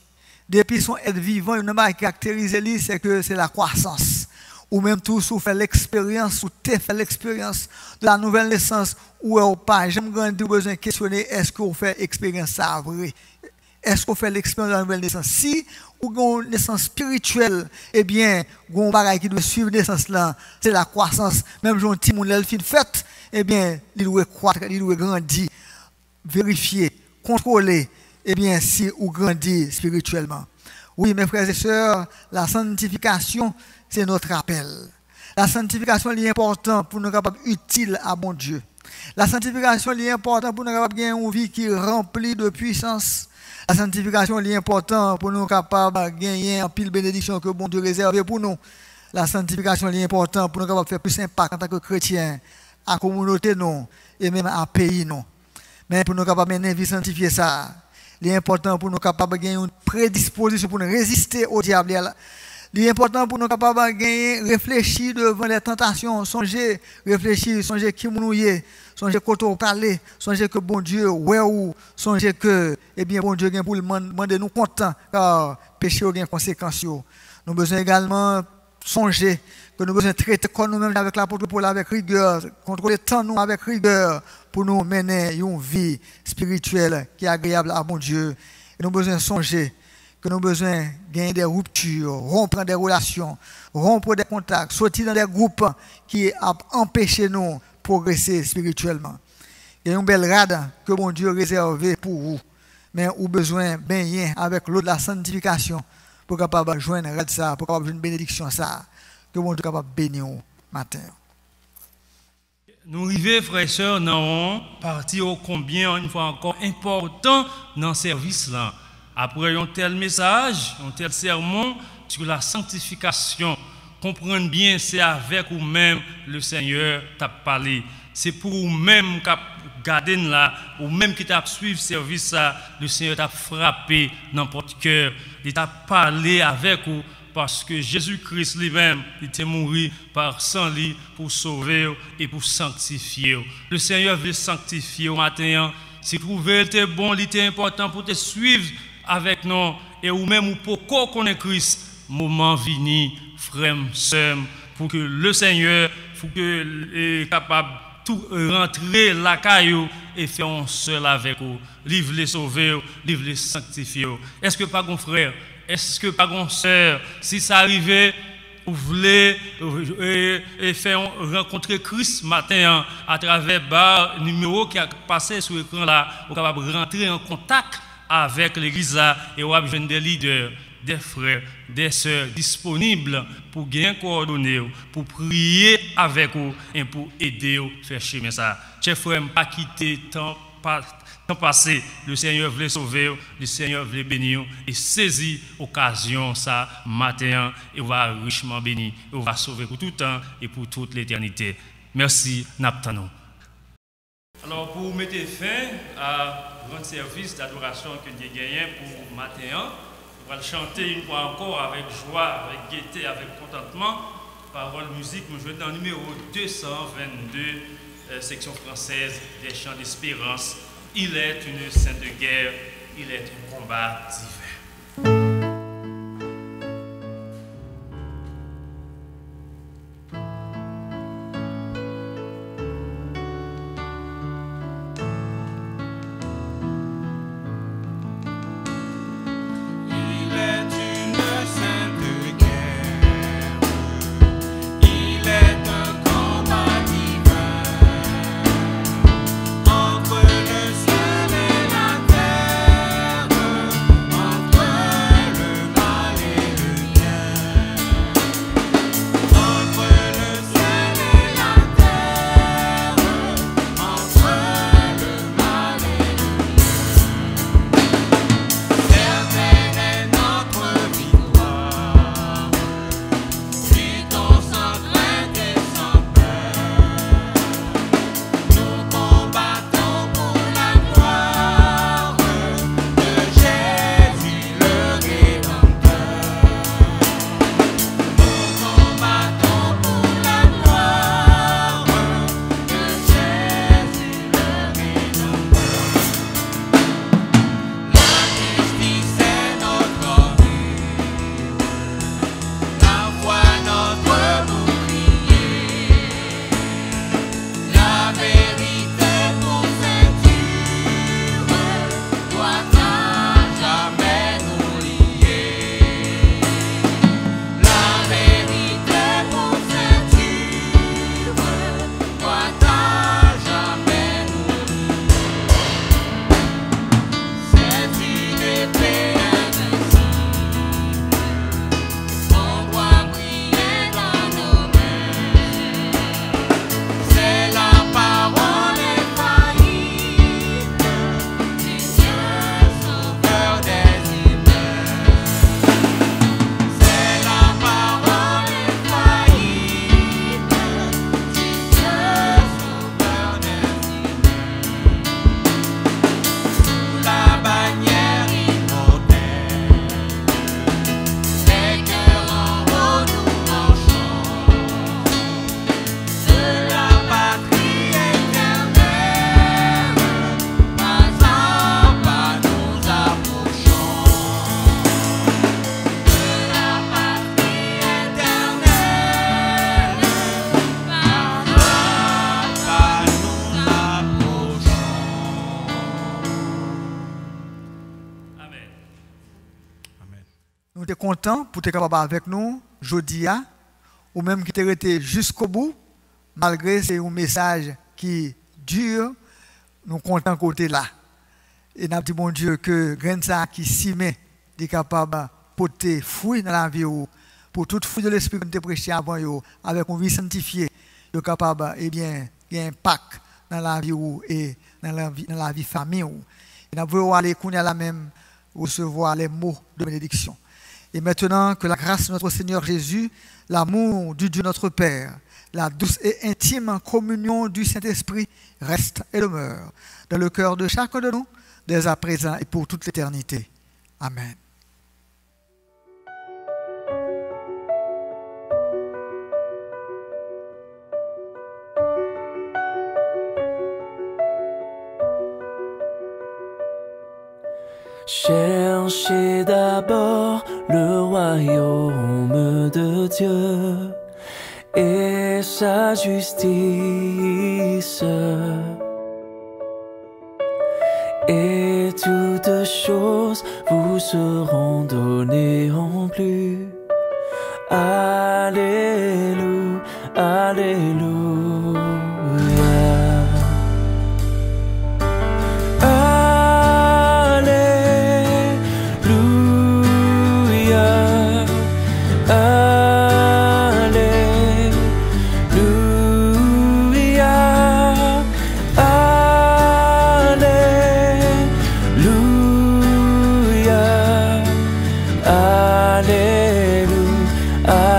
Depuis son être vivant, il ne caractérise lui, c'est que c'est la croissance. Ou même tout, si vous faites l'expérience, ou tu fait l'expérience de la nouvelle naissance, ou pas. J'aime grandir, besoin de questionner, est-ce que vous faites l'expérience ça vrai? Est-ce qu'on fait l'expérience de la nouvelle naissance? Si ou une naissance spirituelle, eh bien, un bagage qui doit suivre la naissance là, c'est la croissance. Même si un petit monde fin fait, eh bien, il doit croître, il doit grandir, vérifier, contrôler, eh bien, si ou grandir spirituellement. Oui, mes frères et sœurs, la sanctification, c'est notre appel. La sanctification est importante pour nous capables utile à bon Dieu. La sanctification est importante pour nous capables de gagner une vie qui est remplie de puissance. La sanctification est importante pour nous capables de gagner un pile bénédiction que bon Dieu réserve pour nous. La sanctification est importante pour nous capables de faire plus impact en tant que chrétiens, à la communauté non, et même à pays non. Mais pour nous capables de mener une vie sanctifiée ça, il est important pour nous capables de gagner une prédisposition pour nous résister au diable. Il est important pour nous capables de gagner, réfléchir devant les tentations, songer, réfléchir, songer qui nous y est, songer quand on parle, songer que bon Dieu, ouais ou, songer que, eh bien, bon Dieu vient pour le demander nous content, car péché a des conséquences. Nous avons besoin également songer que nous avons besoin de traiter comme nous-mêmes avec l'apôtre Paul avec rigueur, contrôler le temps nous avec rigueur pour nous mener une vie spirituelle qui est agréable à bon Dieu. Et nous avons besoin de songer que nous avons besoin de gagner des ruptures, rompre des relations, rompre des contacts, sortir dans des groupes qui empêchent nous de progresser spirituellement. Il y a une belle rade que mon Dieu a réservée pour vous, mais vous avez besoin de baigner avec l'eau de la sanctification pour capable joindre rade ça, pour capable une bénédiction ça, que mon Dieu est capable de bénir au matin. Nous arrivons, frères et sœurs, dans partie ô combien, une fois encore, important dans ce service-là. Après un tel message, un tel sermon sur la sanctification, comprendre bien, c'est avec vous-même le Seigneur t'a parlé. C'est pour vous-même qui gardez là, ou même qui t'a suivi le service, le Seigneur t'a frappé dans votre cœur. Il t'a parlé avec vous parce que Jésus-Christ lui-même, il était mort par sang lui pour sauver et pour sanctifier. Le Seigneur veut sanctifier au matin. Si vous trouvez que bon, il était important pour te suivre avec nous et ou même pour connaître Christ, moment venu, frère, sœur, pour que le Seigneur, pour que est capable tout rentrer la caillou et faire un seul avec vous, livre les sauver, livre les sanctifier. Est-ce que pas mon frère, est-ce que pas mon sœur, si ça arrivait, vous voulez faire rencontrer Christ matin à travers le numéro qui a passé sur l'écran là, vous capable de rentrer en contact avec l'église et vous avez des leaders, des frères, des sœurs disponibles pour gagner coordonnées, pour prier avec vous et pour aider vous à faire chemin ça. Chers frères, pas quitter temps passé, le Seigneur veut sauver, le Seigneur veut bénir et saisir l'occasion ça matin et va richement bénir, et va sauver pour tout le temps et pour toute l'éternité. Merci, Naptano. Alors, pour mettre fin à grand service d'adoration que nous avons gagné pour matin, on va chanter une fois encore avec joie, avec gaieté, avec contentement. Parole, musique, nous jouons dans le numéro 222, section française des chants d'espérance. Il est une scène de guerre, il est un combat divin. Entre le ciel et la terre, sommes contents pour être capable avec nous, jeudi, ou même qui t'es resté jusqu'au bout, malgré c'est un message qui dure, nous sommes contents côté là. Et nous dit bon Dieu que grain ça qui s'y met, est capable de porter fruit dans la vie, pour toute fruit de l'esprit que nous avons prêché avant, avec une vie sanctifiée, est capable, eh bien, il y a un impact dans la vie et dans la vie famille. Et nous voulons aller la même recevoir les mots de bénédiction. Et maintenant que la grâce de notre Seigneur Jésus, l'amour du Dieu notre Père, la douce et intime communion du Saint-Esprit reste et demeure dans le cœur de chacun de nous, dès à présent et pour toute l'éternité. Amen. Cherchez d'abord le royaume de Dieu et sa justice, et toutes choses vous seront données en plus. Alléluia, alléluia.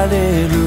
Alléluia,